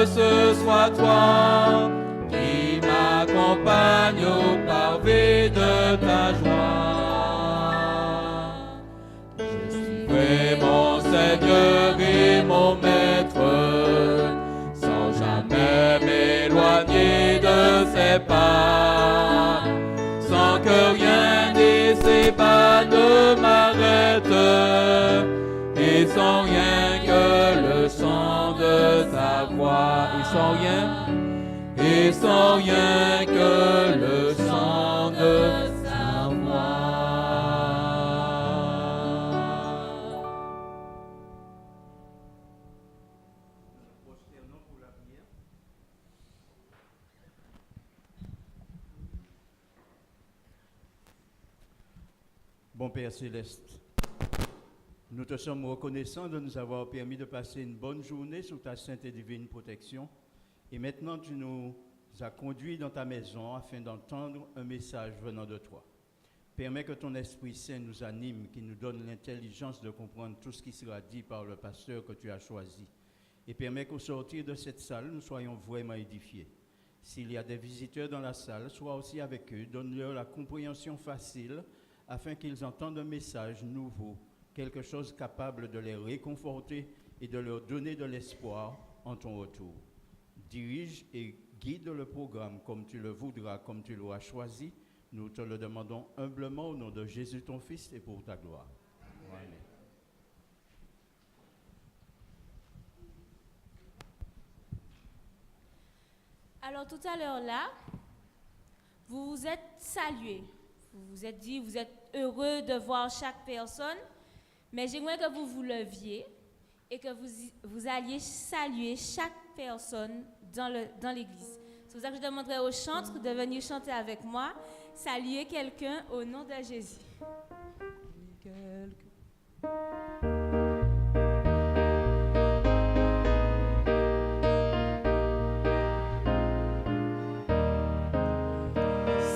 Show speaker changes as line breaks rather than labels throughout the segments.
que ce soit toi qui m'accompagne au pavé de ta joie. Je suivrai mon Seigneur et mon Maître, sans jamais m'éloigner de ses pas, sans que rien de ses pas ne m'arrête, et sans rien que le chant de ta voix, et sans rien que le chant de ta voix.
Bon Père Céleste, nous te sommes reconnaissants de nous avoir permis de passer une bonne journée sous ta sainte et divine protection. Et maintenant, tu nous as conduits dans ta maison afin d'entendre un message venant de toi. Permets que ton Esprit Saint nous anime, qu'il nous donne l'intelligence de comprendre tout ce qui sera dit par le pasteur que tu as choisi. Et permets qu'au sortir de cette salle, nous soyons vraiment édifiés. S'il y a des visiteurs dans la salle, sois aussi avec eux, donne-leur la compréhension facile afin qu'ils entendent un message nouveau, quelque chose capable de les réconforter et de leur donner de l'espoir en ton retour. Dirige et guide le programme comme tu le voudras, comme tu l'auras choisi. Nous te le demandons humblement au nom de Jésus ton Fils et pour ta gloire. Amen.
Alors tout à l'heure là, vous vous êtes salués. Vous vous êtes dit, vous êtes heureux de voir chaque personne, mais j'aimerais que vous vous leviez et que vous alliez saluer chaque personne dans l'église. C'est pour ça que je demanderai aux chantres de venir chanter avec moi, saluer quelqu'un au nom de Jésus.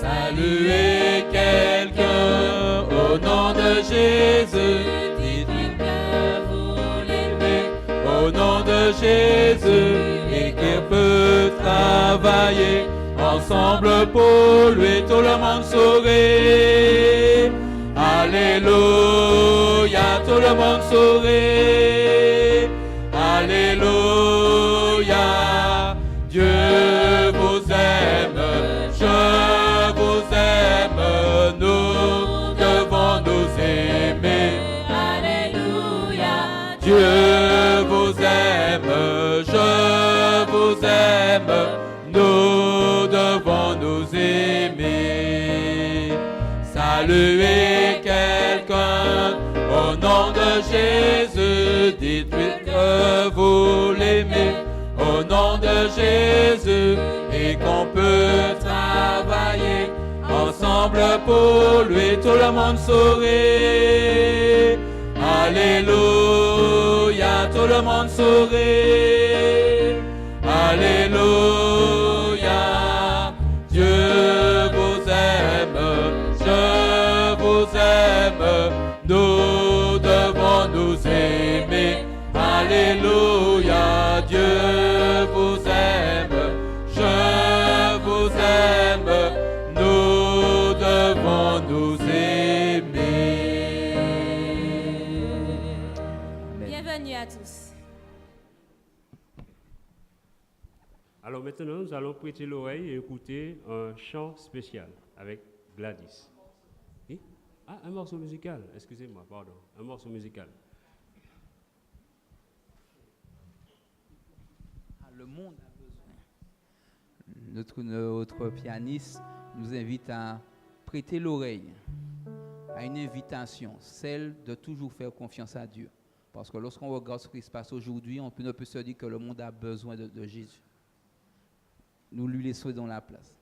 Saluez quelqu'un au nom de Jésus, dites-lui que vous l'aimez au nom de Jésus et qu'il peut travailler ensemble pour lui, tout le monde sourit. Alléluia, tout le monde sourit. Alléluia, Dieu vous aime, je vous aime, nous devons nous aimer. Alléluia, Dieu vous aime, je vous aime, nous devons nous aimer. Saluez quelqu'un au nom de Jésus, dites-lui que vous l'aimez au nom de Jésus et qu'on peut travailler ensemble pour lui, tout le monde sourit. Alléluia, tout le monde sourit. Alléluia, Dieu vous aime, je vous aime, nous devons nous aimer. Alléluia, Dieu vous aime, je vous aime, nous devons nous aimer.
Bienvenue à tous.
Alors maintenant, nous allons prêter l'oreille et écouter un chant spécial avec Gladys. Et? Ah, un morceau musical, excusez-moi, pardon, un morceau musical.
Le monde a besoin. Notre pianiste nous invite à prêter l'oreille à une invitation, celle de toujours faire confiance à Dieu. Parce que lorsqu'on regarde ce qui se passe aujourd'hui, on ne peut se dire que le monde a besoin de Jésus. Nous lui laissons dans la place.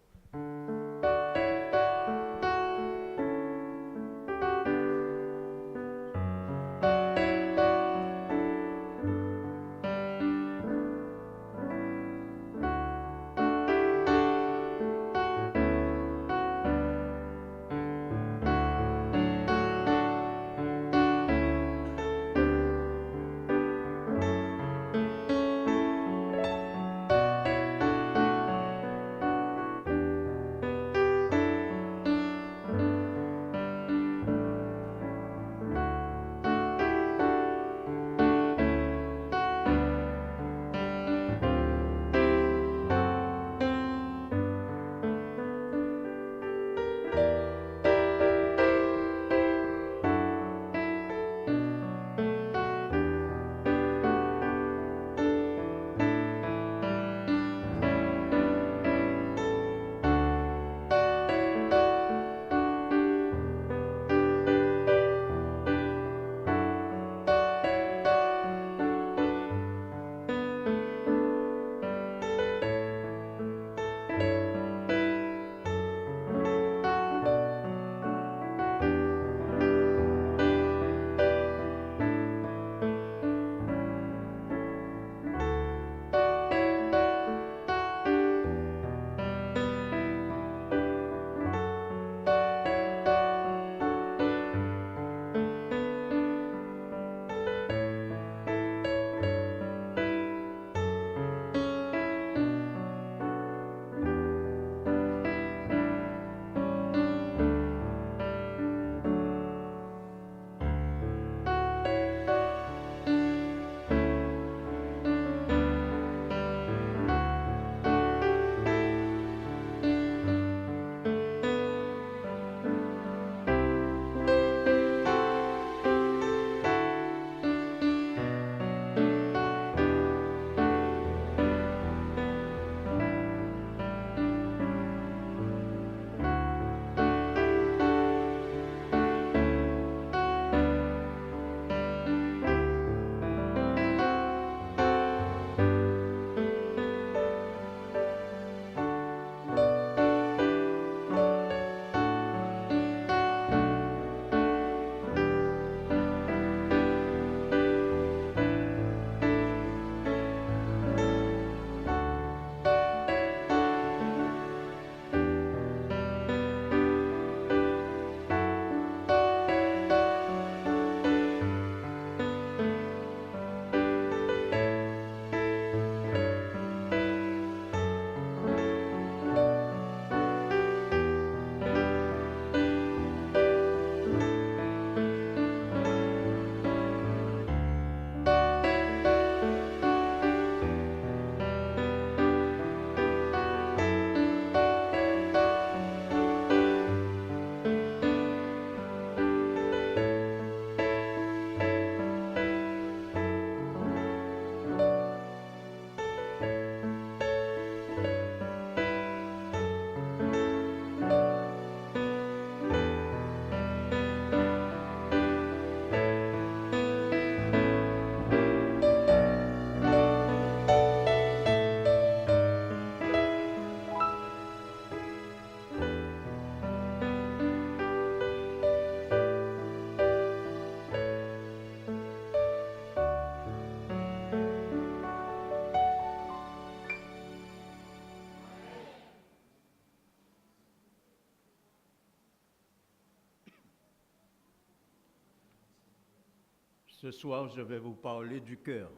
Ce soir, je vais vous parler du cœur.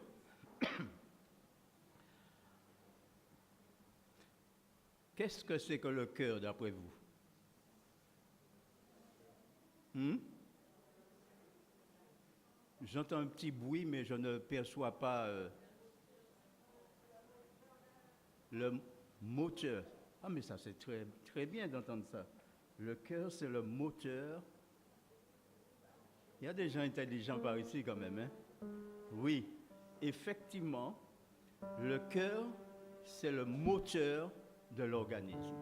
Qu'est-ce que c'est que le cœur, d'après vous? J'entends un petit bruit, mais je ne perçois pas le moteur. Ah, mais ça, c'est très, très bien d'entendre ça. Le cœur, c'est le moteur. Il y a des gens intelligents par ici quand même, hein? Oui, effectivement, le cœur, c'est le moteur de l'organisme.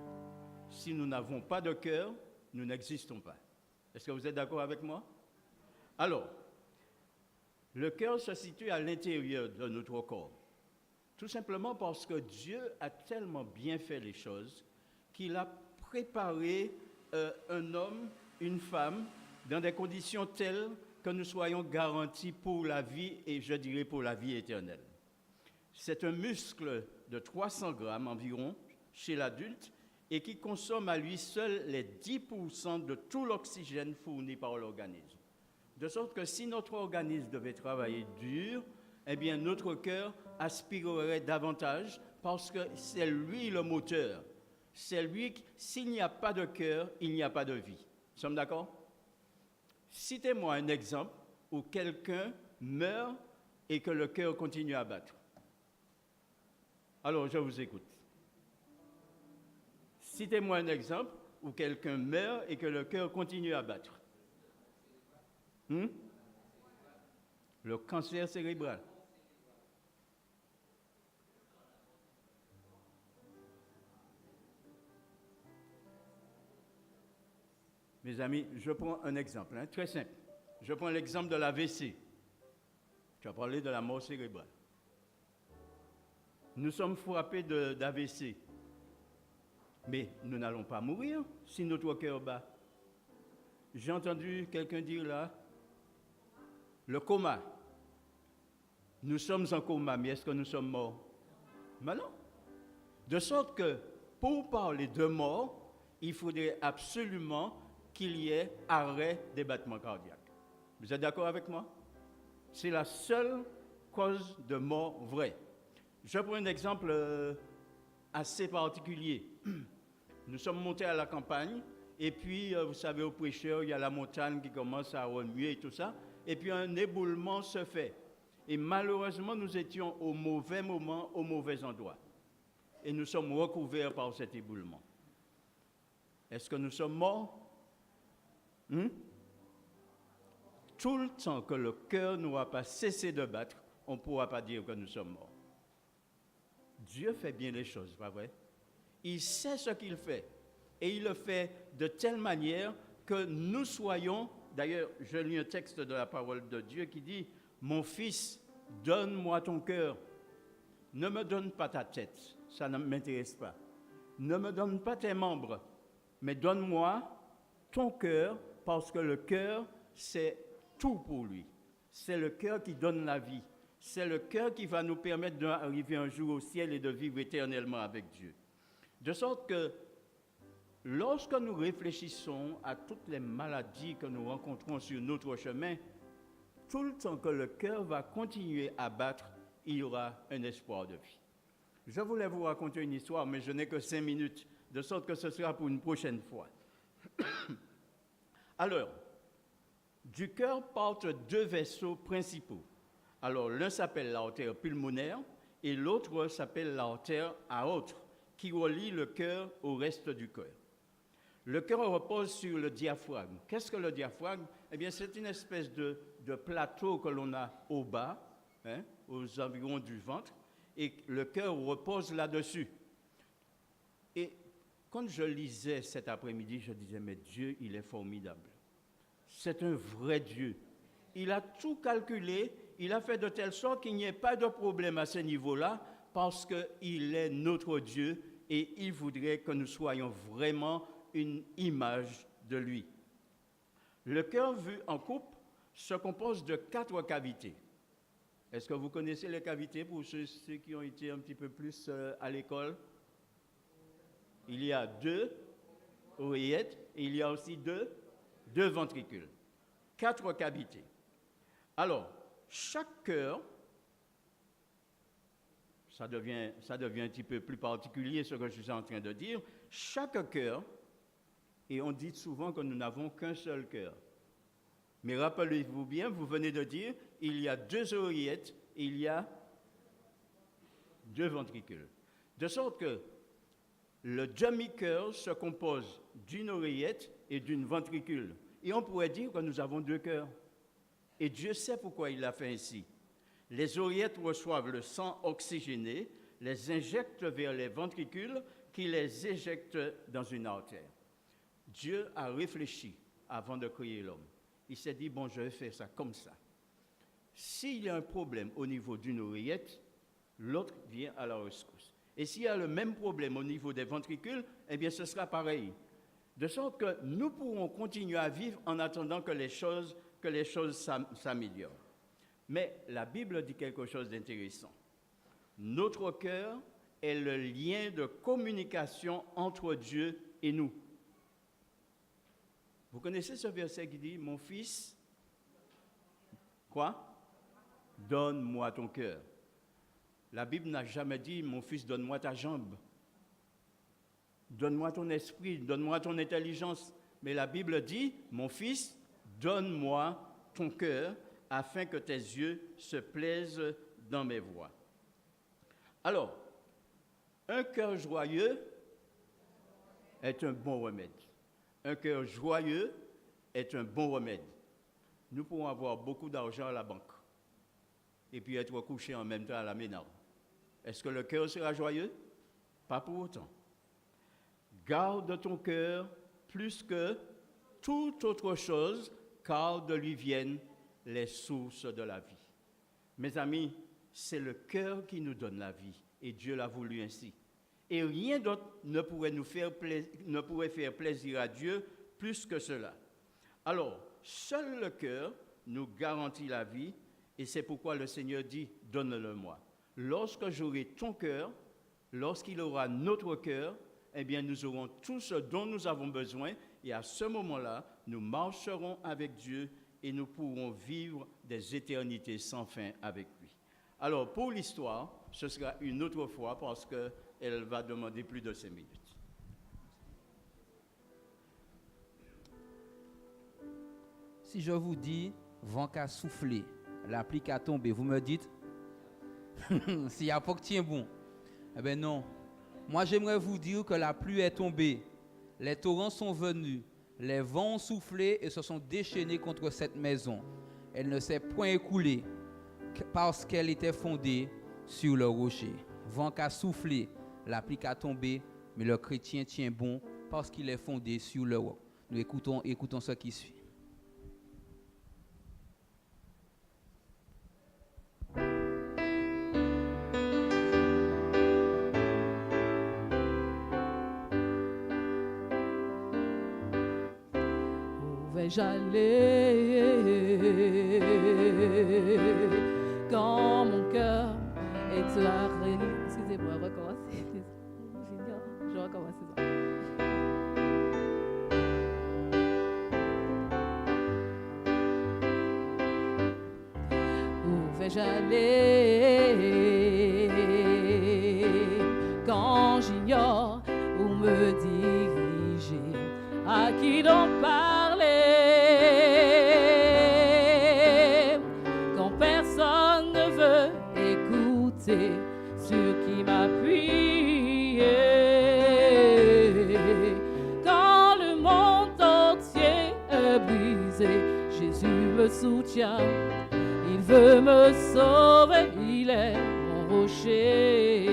Si nous n'avons pas de cœur, nous n'existons pas. Est-ce que vous êtes d'accord avec moi? Alors, le cœur se situe à l'intérieur de notre corps. Tout simplement parce que Dieu a tellement bien fait les choses qu'il a préparé un homme, une femme, dans des conditions telles que nous soyons garantis pour la vie et je dirais pour la vie éternelle. C'est un muscle de 300 grammes environ chez l'adulte et qui consomme à lui seul les 10% de tout l'oxygène fourni par l'organisme. De sorte que si notre organisme devait travailler dur, eh bien notre cœur aspirerait davantage parce que c'est lui le moteur. C'est lui, s'il n'y a pas de cœur, il n'y a pas de vie. Nous sommes d'accord? Citez-moi un exemple où quelqu'un meurt et que le cœur continue à battre. Alors, je vous écoute. Citez-moi un exemple où quelqu'un meurt et que le cœur continue à battre. Le cancer cérébral. Mes amis, je prends un exemple, très simple. Je prends l'exemple de l'AVC. Tu as parlé de la mort cérébrale. Nous sommes frappés d'AVC. Mais nous n'allons pas mourir si notre cœur bat. J'ai entendu quelqu'un dire là, le coma. Nous sommes en coma, mais est-ce que nous sommes morts? Ben non. De sorte que, pour parler de mort, il faudrait absolument qu'il y ait arrêt des battements cardiaques. Vous êtes d'accord avec moi? C'est la seule cause de mort vraie. Je prends un exemple assez particulier. Nous sommes montés à la campagne, et puis, vous savez, au prêcheur, il y a la montagne qui commence à remuer et tout ça, et puis un éboulement se fait. Et malheureusement, nous étions au mauvais moment, au mauvais endroit. Et nous sommes recouverts par cet éboulement. Est-ce que nous sommes morts? Tout le temps que le cœur n'aura pas cessé de battre, on ne pourra pas dire que nous sommes morts. Dieu fait bien les choses, pas vrai? Il sait ce qu'il fait. Et il le fait de telle manière que nous soyons... D'ailleurs, je lis un texte de la parole de Dieu qui dit « Mon fils, donne-moi ton cœur. Ne me donne pas ta tête, ça ne m'intéresse pas. Ne me donne pas tes membres, mais donne-moi ton cœur, parce que le cœur, c'est tout pour lui. C'est le cœur qui donne la vie. C'est le cœur qui va nous permettre d'arriver un jour au ciel et de vivre éternellement avec Dieu. De sorte que, lorsque nous réfléchissons à toutes les maladies que nous rencontrons sur notre chemin, tout le temps que le cœur va continuer à battre, il y aura un espoir de vie. Je voulais vous raconter une histoire, mais je n'ai que 5 minutes, de sorte que ce sera pour une prochaine fois. Alors, du cœur partent 2 vaisseaux principaux. Alors, l'un s'appelle l'artère pulmonaire et l'autre s'appelle l'artère aorte, qui relie le cœur au reste du cœur. Le cœur repose sur le diaphragme. Qu'est-ce que le diaphragme? Eh bien, c'est une espèce de plateau que l'on a au bas, aux environs du ventre, et le cœur repose là-dessus. Et quand je lisais cet après-midi, je disais, mais Dieu, il est formidable. C'est un vrai Dieu. Il a tout calculé, il a fait de telle sorte qu'il n'y ait pas de problème à ce niveau-là, parce qu'il est notre Dieu et il voudrait que nous soyons vraiment une image de lui. Le cœur vu en coupe se compose de 4 cavités. Est-ce que vous connaissez les cavités pour ceux qui ont été un petit peu plus à l'école? Il y a 2 oreillettes et il y a aussi 2 ventricules. 4 cavités. Alors, chaque cœur, ça devient un petit peu plus particulier ce que je suis en train de dire, chaque cœur, et on dit souvent que nous n'avons qu'un seul cœur. Mais rappelez-vous bien, vous venez de dire, il y a 2 oreillettes, il y a 2 ventricules. De sorte que le demi-cœur se compose d'une oreillette et d'une ventricule. Et on pourrait dire que nous avons 2 cœurs. Et Dieu sait pourquoi il l'a fait ainsi. Les oreillettes reçoivent le sang oxygéné, les injectent vers les ventricules qui les éjectent dans une artère. Dieu a réfléchi avant de créer l'homme. Il s'est dit, bon, je vais faire ça comme ça. S'il y a un problème au niveau d'une oreillette, l'autre vient à la rescousse. Et s'il y a le même problème au niveau des ventricules, eh bien, ce sera pareil. De sorte que nous pourrons continuer à vivre en attendant que les choses s'améliorent. Mais la Bible dit quelque chose d'intéressant. Notre cœur est le lien de communication entre Dieu et nous. Vous connaissez ce verset qui dit, mon fils, quoi? Donne-moi ton cœur. La Bible n'a jamais dit, mon fils, donne-moi ta jambe. Donne-moi ton esprit, donne-moi ton intelligence. Mais la Bible dit, mon fils, donne-moi ton cœur, afin que tes yeux se plaisent dans mes voies. Alors, un cœur joyeux est un bon remède. Un cœur joyeux est un bon remède. Nous pouvons avoir beaucoup d'argent à la banque et puis être couchés en même temps à la ménage. Est-ce que le cœur sera joyeux? Pas pour autant. Garde ton cœur plus que toute autre chose, car de lui viennent les sources de la vie. Mes amis, c'est le cœur qui nous donne la vie, et Dieu l'a voulu ainsi. Et rien d'autre ne pourrait faire plaisir à Dieu plus que cela. Alors, seul le cœur nous garantit la vie, et c'est pourquoi le Seigneur dit, donne-le-moi. Lorsque j'aurai ton cœur, lorsqu'il aura notre cœur, eh bien, nous aurons tout ce dont nous avons besoin, et à ce moment-là, nous marcherons avec Dieu et nous pourrons vivre des éternités sans fin avec lui. Alors, pour l'histoire, ce sera une autre fois parce qu'elle va demander plus de 5 minutes.
Si je vous dis, vent qu'a soufflé, la pluie qu'a tombé, vous me dites, s'il n'y a pas que tient bon. Eh bien non. Moi, j'aimerais vous dire que la pluie est tombée, les torrents sont venus, les vents ont soufflé et se sont déchaînés contre cette maison. Elle ne s'est point écoulée parce qu'elle était fondée sur le rocher. Vent qu'a soufflé, la pluie qu'a tombé, mais le chrétien tient bon parce qu'il est fondé sur le roc. Nous écoutons ce qui suit.
J'allais quand mon cœur est arrêté. Excusez-moi, recommencer. Je recommence ça. Où vais-je aller quand j'ignore où me diriger? À qui donc parler quand personne ne veut écouter sur qui m'appuyer? Quand le monde entier est brisé, Jésus me soutient, il veut me sauver, il est mon rocher.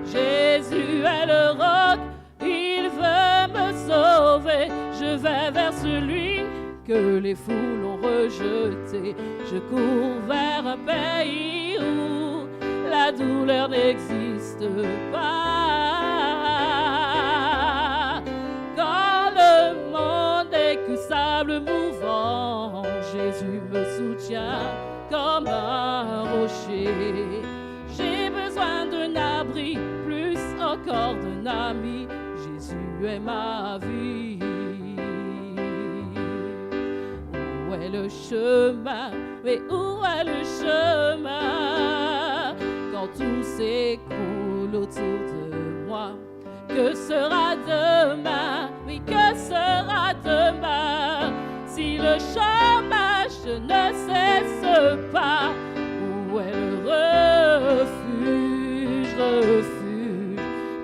Jésus est le roc, il veut me sauver, je vais vers celui que les foules ont rejeté. Je cours vers un pays où la douleur n'existe pas. Quand le monde est que sable mouvant, Jésus me soutient comme un rocher. J'ai besoin d'un abri, plus encore d'un ami. Jésus est ma vie. Où est le chemin? Mais où est le chemin? Quand tout s'écroule autour de moi, que sera demain? Oui, que sera demain? Si le chômage ne cesse pas, où est le refuge, refuge?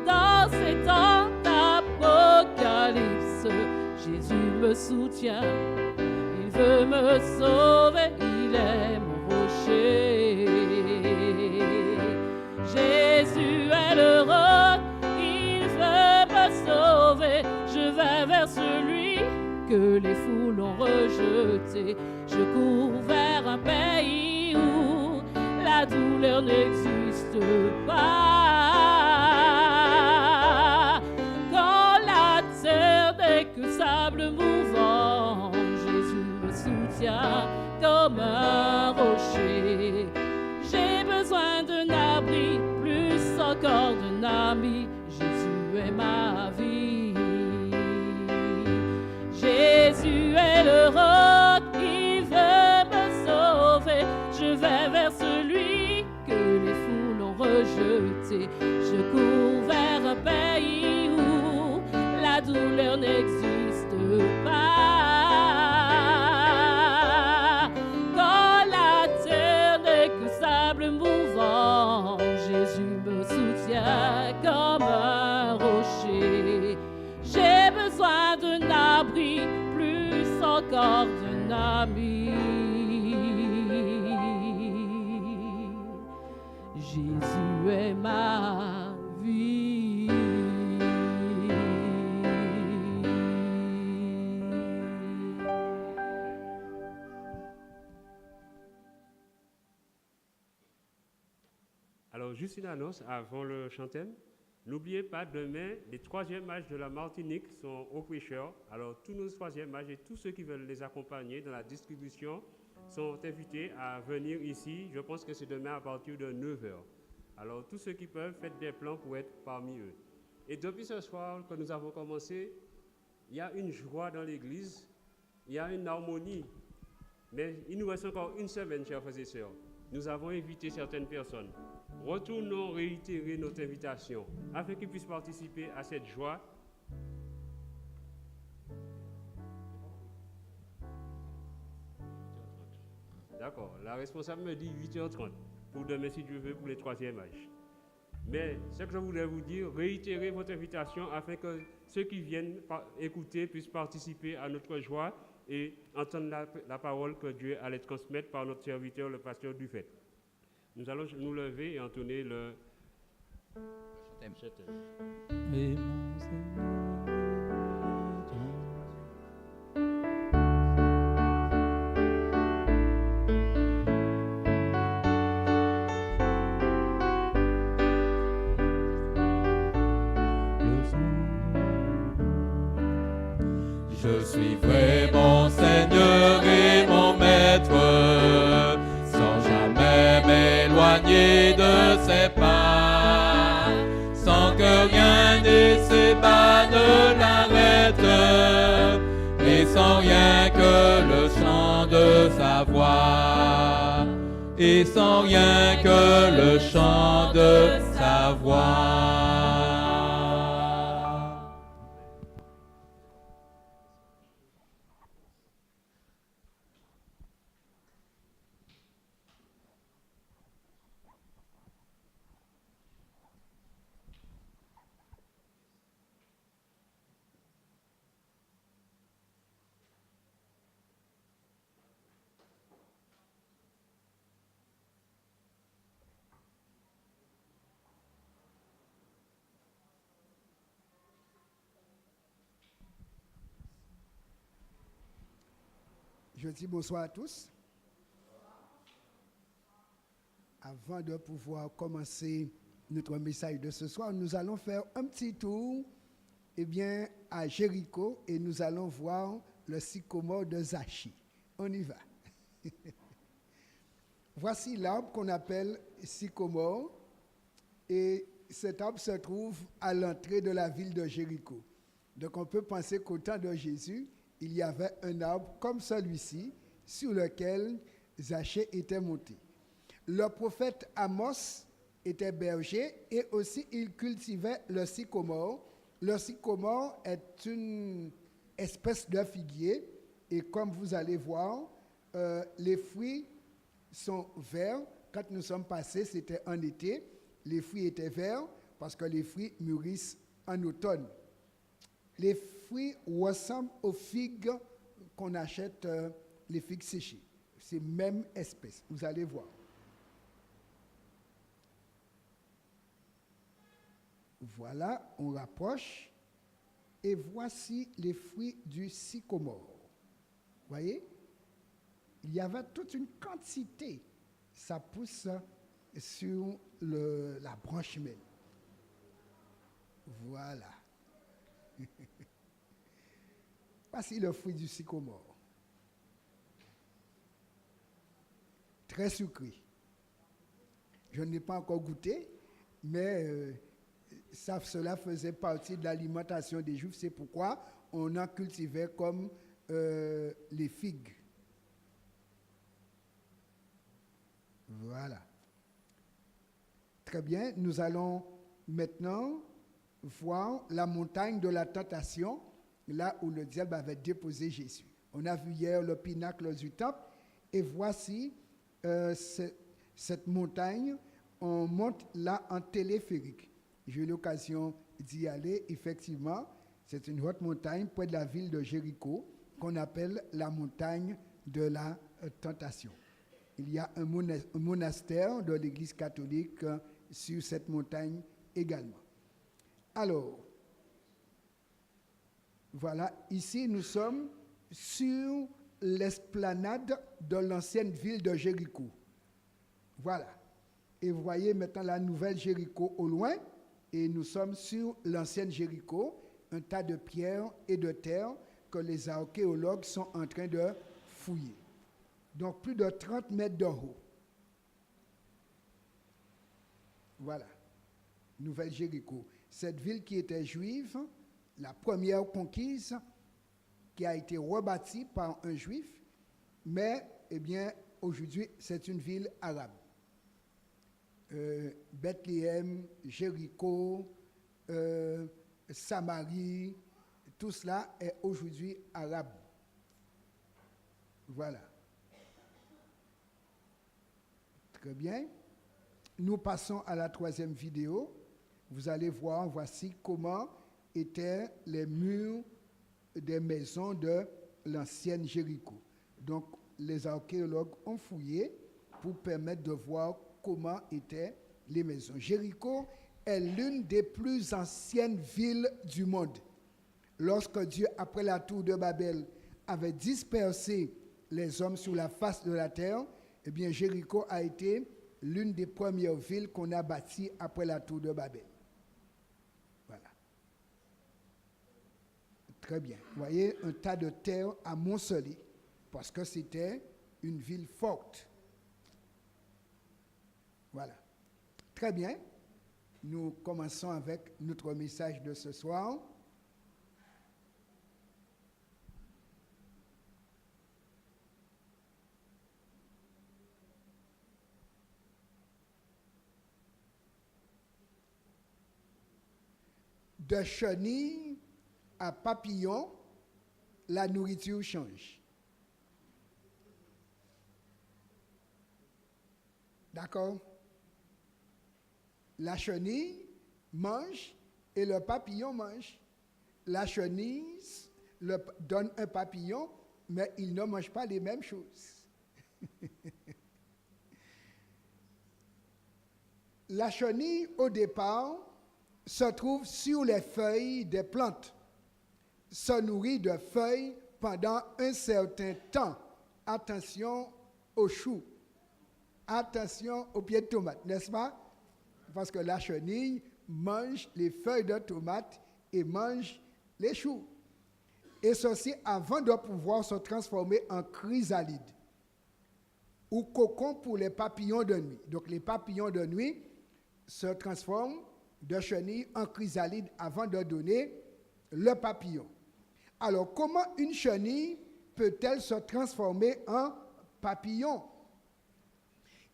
Dans ces temps d'apocalypse, Jésus me soutient, il veut me sauver, il est mon rocher. Jésus est le roc, il veut me sauver, je vais vers celui que les foules ont rejeté. Je cours vers un pays où la douleur n'existe pas. Quand la terre n'est que sable mouvant, Jésus me soutient comme un rocher. J'ai besoin d'un abri, plus encore d'un ami. Jésus est ma vie. Jésus est le roc, il veut me sauver. Je vais vers celui que les foules ont rejeté. Je cours vers un pays où la douleur n'existe pas. Quand la terre n'est que sable mouvant, Jésus me soutient comme un rocher. J'ai besoin d'un abri, plus encore d'un ami. Jésus est ma vie.
Alors, juste une annonce avant le chantème. N'oubliez pas, demain, les 3e matchs de la Martinique sont au prêcheur. Alors, tous nos 3e matchs et tous ceux qui veulent les accompagner dans la distribution sont invités à venir ici. Je pense que c'est demain à partir de 9h. Alors, tous ceux qui peuvent, faites des plans pour être parmi eux. Et depuis ce soir que nous avons commencé, il y a une joie dans l'église, il y a une harmonie. Mais il nous reste encore une semaine, chers frères et sœurs. Nous avons invité certaines personnes. Retournons réitérer notre invitation afin qu'ils puissent participer à cette joie. D'accord, la responsable me dit 8h30 pour demain, si Dieu veut, pour les 3e âges. Mais ce que je voulais vous dire, réitérez votre invitation afin que ceux qui viennent écouter puissent participer à notre joie et entendre la parole que Dieu allait transmettre par notre serviteur, le pasteur Dufay. Nous allons nous lever et entonner le chantème.
Je suis vrai mon Seigneur et mon Maître, sans jamais m'éloigner de ses pas, sans que rien ni ses pas ne l'arrête, et sans rien que le chant de sa voix, et sans rien que le chant de sa voix.
Je dis bonsoir à tous. Avant de pouvoir commencer notre message de ce soir, nous allons faire un petit tour à Jéricho et nous allons voir le sycomore de Zachi. On y va. Voici l'arbre qu'on appelle sycomore et cet arbre se trouve à l'entrée de la ville de Jéricho. Donc on peut penser qu'au temps de Jésus, il y avait un arbre comme celui-ci sur lequel Zachée était monté. Le prophète Amos était berger et aussi il cultivait le sycomore. Le sycomore est une espèce de figuier et comme vous allez voir, les fruits sont verts. Quand nous sommes passés, c'était en été. Les fruits étaient verts parce que les fruits mûrissent en automne. Les fruits ressemblent aux figues qu'on achète, les figues séchées. C'est même espèce, vous allez voir. Voilà, on rapproche et voici les fruits du sycomore. Voyez? Il y avait toute une quantité. Ça pousse sur la branche même. Voilà. Voici le fruit du sycomore. Très sucré. Je n'ai pas encore goûté, mais cela faisait partie de l'alimentation des Juifs. C'est pourquoi on en cultivait comme les figues. Voilà. Très bien, nous allons maintenant voir la montagne de la tentation, là où le diable avait déposé Jésus. On a vu hier le pinacle du temple, et voici cette montagne, on monte là en téléphérique. J'ai eu l'occasion d'y aller, effectivement, c'est une haute montagne près de la ville de Jéricho, qu'on appelle la montagne de la tentation. Il y a un monastère de l'Église catholique sur cette montagne également. Alors, voilà, ici nous sommes sur l'esplanade de l'ancienne ville de Jéricho. Voilà. Et vous voyez maintenant la nouvelle Jéricho au loin, et nous sommes sur l'ancienne Jéricho, un tas de pierres et de terre que les archéologues sont en train de fouiller. Donc plus de 30 mètres de haut. Voilà, Nouvelle Jéricho. Cette ville qui était juive, la première conquise, qui a été rebâtie par un juif, mais eh bien, aujourd'hui, c'est une ville arabe. Bethléem, Jéricho, Samarie, tout cela est aujourd'hui arabe. Voilà. Très bien. Nous passons à la troisième vidéo. Vous allez voir, voici comment étaient les murs des maisons de l'ancienne Jéricho. Donc, les archéologues ont fouillé pour permettre de voir comment étaient les maisons. Jéricho est l'une des plus anciennes villes du monde. Lorsque Dieu, après la tour de Babel, avait dispersé les hommes sur la face de la terre, eh bien, Jéricho a été l'une des premières villes qu'on a bâties après la tour de Babel. Voilà. Très bien. Vous voyez, un tas de terre amoncelé, parce que c'était une ville forte. Voilà. Très bien. Nous commençons avec notre message de ce soir. De chenille à papillon, la nourriture change. D'accord? La chenille mange et le papillon mange. La chenille donne un papillon, mais il ne mange pas les mêmes choses. La chenille, au départ, se trouve sur les feuilles des plantes, se nourrit de feuilles pendant un certain temps. Attention aux choux, attention aux pieds de tomate, n'est-ce pas? Parce que la chenille mange les feuilles de tomate et mange les choux. Et ceci avant de pouvoir se transformer en chrysalide ou cocon pour les papillons de nuit. Donc les papillons de nuit se transforment de chenille en chrysalide avant de donner le papillon. Alors, comment une chenille peut-elle se transformer en papillon?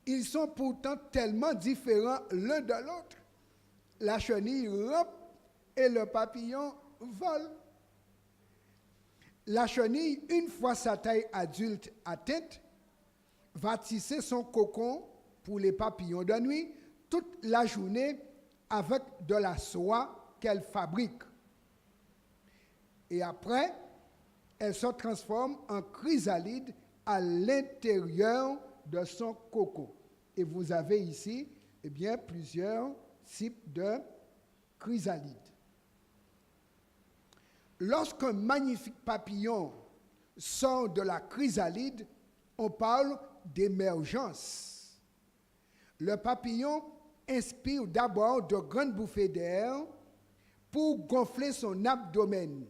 Ils sont pourtant tellement différents l'un de l'autre. La chenille rampe et le papillon vole. La chenille, une fois sa taille adulte atteinte, va tisser son cocon pour les papillons de nuit toute la journée avec de la soie qu'elle fabrique. Et après, elle se transforme en chrysalide à l'intérieur de son cocon. Et vous avez ici, eh bien, plusieurs types de chrysalides. Lorsqu'un magnifique papillon sort de la chrysalide, on parle d'émergence. Le papillon inspire d'abord de grandes bouffées d'air pour gonfler son abdomen.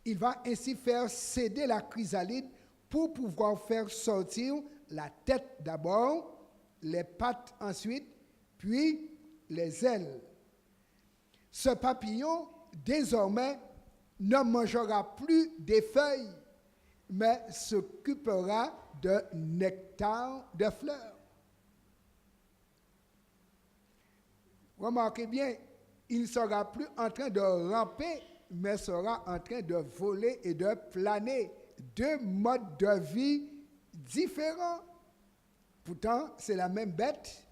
Il va ainsi faire céder la chrysalide pour pouvoir faire sortir la tête d'abord, les pattes ensuite, puis les ailes. Ce papillon, désormais, ne mangera plus des feuilles, mais s'occupera de nectar de fleurs. Remarquez bien, il ne sera plus en train de ramper, mais sera en train de voler et de planer. Deux modes de vie différents. Pourtant, c'est la même bête.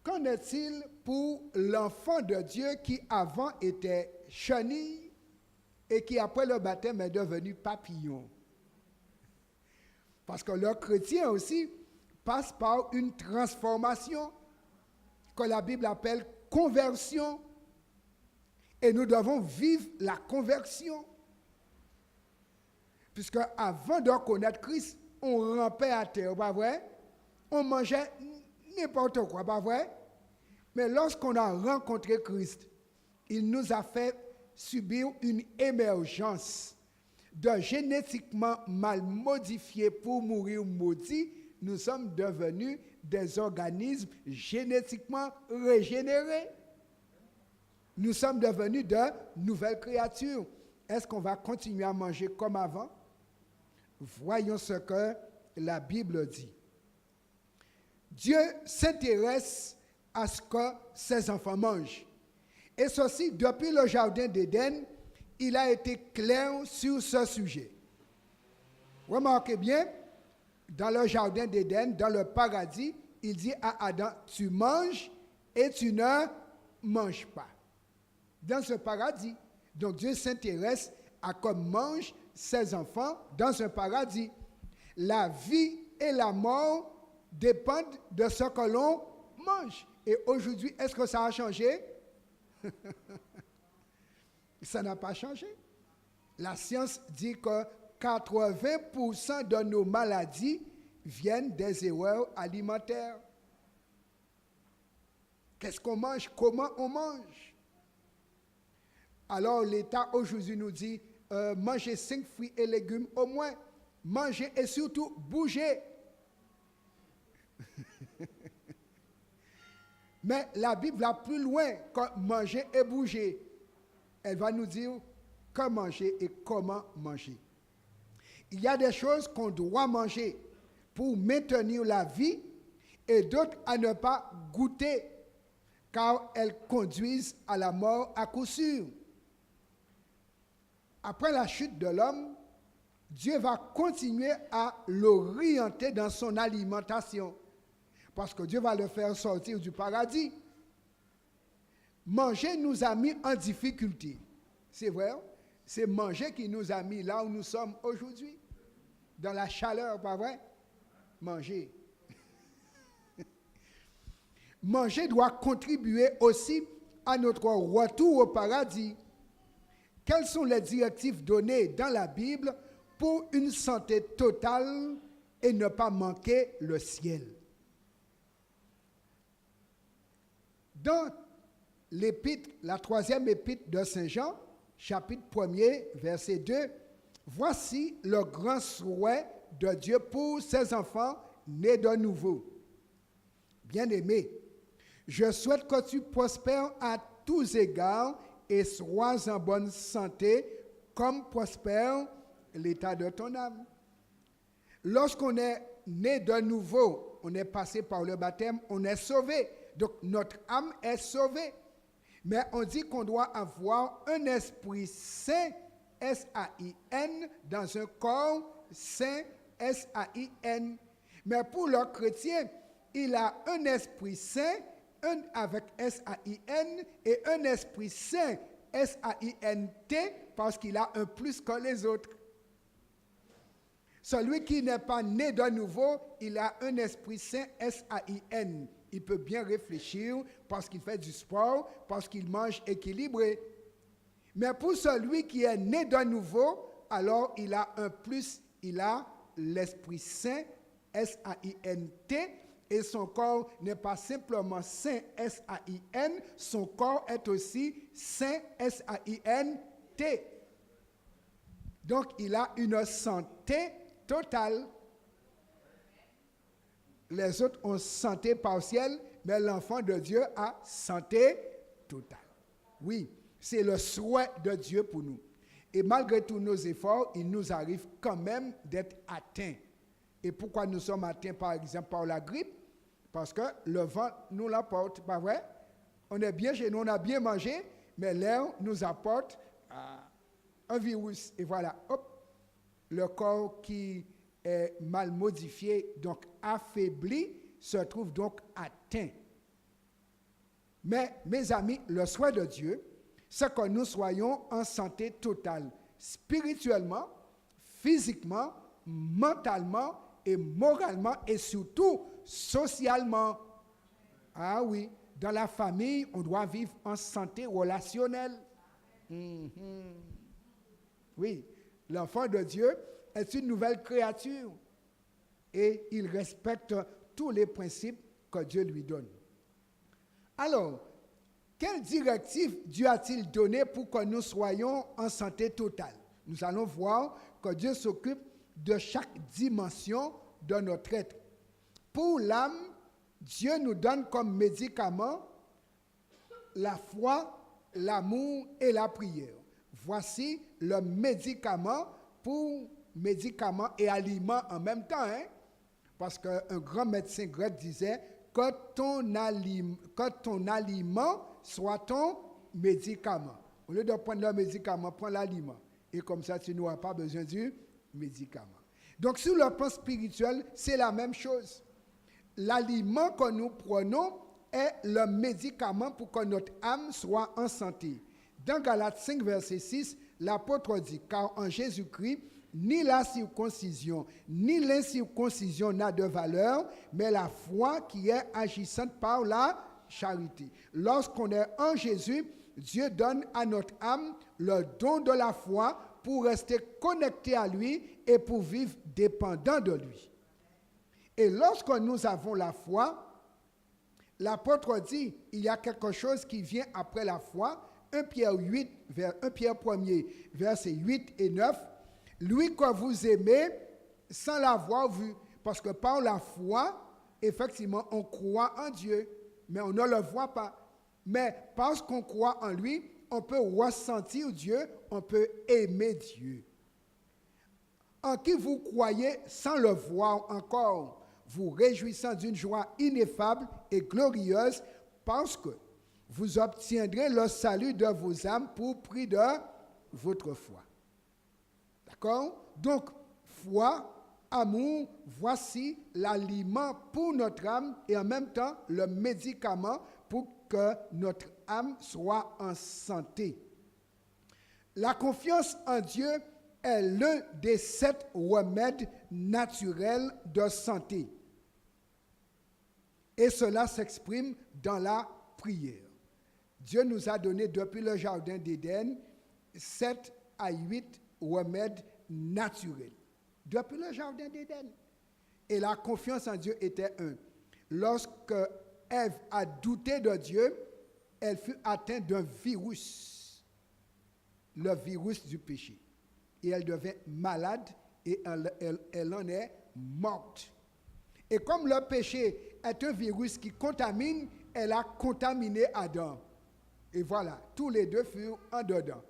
Qu'en est-il pour l'enfant de Dieu qui avant était chenille et qui après le baptême est devenu papillon? Parce que le chrétien aussi passe par une transformation que la Bible appelle conversion. Et nous devons vivre la conversion. Puisque avant de connaître Christ, on rampait à terre, pas vrai? On mangeait n'importe quoi, pas vrai? Mais lorsqu'on a rencontré Christ, il nous a fait subir une émergence de génétiquement mal modifiés pour mourir maudits. Nous sommes devenus des organismes génétiquement régénérés. Nous sommes devenus de nouvelles créatures. Est-ce qu'on va continuer à manger comme avant? Voyons ce que la Bible dit. Dieu s'intéresse à ce que ses enfants mangent. Et ceci, depuis le jardin d'Éden, il a été clair sur ce sujet. Remarquez bien, dans le jardin d'Éden, dans le paradis, il dit à Adam, tu manges et tu ne manges pas. Dans ce paradis. Donc Dieu s'intéresse à comment mangent ses enfants dans un paradis. La vie et la mort dépendent de ce que l'on mange. Et aujourd'hui, est-ce que ça a changé? Ça n'a pas changé. La science dit que 80% de nos maladies viennent des erreurs alimentaires. Qu'est-ce qu'on mange? Comment on mange? Alors l'État aujourd'hui nous dit, mangez 5 fruits et légumes au moins. Mangez et surtout bougez. Mais la Bible va plus loin que manger et bouger. Elle va nous dire que manger et comment manger. Il y a des choses qu'on doit manger pour maintenir la vie et d'autres à ne pas goûter car elles conduisent à la mort à coup sûr. Après la chute de l'homme, Dieu va continuer à l'orienter dans son alimentation. Parce que Dieu va le faire sortir du paradis. Manger nous a mis en difficulté. C'est vrai, c'est manger qui nous a mis là où nous sommes aujourd'hui. Dans la chaleur, pas vrai? Manger. Manger doit contribuer aussi à notre retour au paradis. Quelles sont les directives données dans la Bible pour une santé totale et ne pas manquer le ciel? Dans l'épître, la 3e épître de Saint Jean, chapitre 1er, verset 2, voici le grand souhait de Dieu pour ses enfants nés de nouveau. Bien-aimé, je souhaite que tu prospères à tous égards et sois en bonne santé, comme prospère l'état de ton âme. Lorsqu'on est né de nouveau, on est passé par le baptême, on est sauvé. Donc notre âme est sauvée. Mais on dit qu'on doit avoir un esprit saint, S-A-I-N, dans un corps saint, S-A-I-N. Mais pour le chrétien, il a un esprit saint, un avec S-A-I-N, et un esprit saint, S-A-I-N-T, parce qu'il a un plus que les autres. Celui qui n'est pas né de nouveau, il a un esprit saint, S-A-I-N. Il peut bien réfléchir parce qu'il fait du sport, parce qu'il mange équilibré. Mais pour celui qui est né de nouveau, alors il a un plus, il a l'Esprit Saint, S-A-I-N-T, et son corps n'est pas simplement saint, S-A-I-N, son corps est aussi saint, S-A-I-N-T. Donc il a une santé totale. Les autres ont santé partielle, mais l'enfant de Dieu a santé totale. Oui, c'est le souhait de Dieu pour nous. Et malgré tous nos efforts, il nous arrive quand même d'être atteints. Et pourquoi nous sommes atteints, par exemple, par la grippe? Parce que le vent nous l'apporte, pas vrai? On est bien chez nous, on a bien mangé, mais l'air nous apporte un virus. Et voilà, hop, le corps qui est mal modifié, donc affaibli, se trouve donc atteint. Mais, mes amis, le souhait de Dieu, c'est que nous soyons en santé totale, spirituellement, physiquement, mentalement et moralement et surtout socialement. Ah oui, dans la famille, on doit vivre en santé relationnelle. Oui, l'enfant de Dieu est une nouvelle créature et il respecte tous les principes que Dieu lui donne. Alors, quelle directive Dieu a-t-il donné pour que nous soyons en santé totale? Nous allons voir que Dieu s'occupe de chaque dimension de notre être. Pour l'âme, Dieu nous donne comme médicament la foi, l'amour et la prière. Voici le médicament et aliment en même temps. Parce qu'un grand médecin grec disait que ton aliment soit ton médicament. Au lieu de prendre le médicament, prends l'aliment. Et comme ça, tu n'auras pas besoin du médicament. Donc, sur le plan spirituel, c'est la même chose. L'aliment que nous prenons est le médicament pour que notre âme soit en santé. Dans Galates 5, verset 6, l'apôtre dit, car en Jésus-Christ, ni la circoncision, ni l'incirconcision n'a de valeur, mais la foi qui est agissante par la charité. Lorsqu'on est en Jésus, Dieu donne à notre âme le don de la foi pour rester connecté à lui et pour vivre dépendant de lui. Et lorsque nous avons la foi, l'apôtre dit, il y a quelque chose qui vient après la foi. 1 Pierre 1er, versets 8 et 9. Lui que vous aimez sans l'avoir vu. Parce que par la foi, effectivement, on croit en Dieu, mais on ne le voit pas. Mais parce qu'on croit en lui, on peut ressentir Dieu, on peut aimer Dieu. En qui vous croyez sans le voir encore, vous réjouissant d'une joie ineffable et glorieuse, parce que vous obtiendrez le salut de vos âmes pour prix de votre foi. D'accord? Donc, foi, amour, voici l'aliment pour notre âme et en même temps le médicament pour que notre âme soit en santé. La confiance en Dieu est l'un des 7 remèdes naturels de santé. Et cela s'exprime dans la prière. Dieu nous a donné depuis le jardin d'Éden 7 à 8 remèdes naturels. Depuis le jardin d'Éden. Et la confiance en Dieu était un. Lorsque Ève a douté de Dieu, elle fut atteinte d'un virus, le virus du péché. Et elle devint malade et elle en est morte. Et comme le péché est un virus qui contamine, elle a contaminé Adam. Et voilà, tous les deux furent en dedans.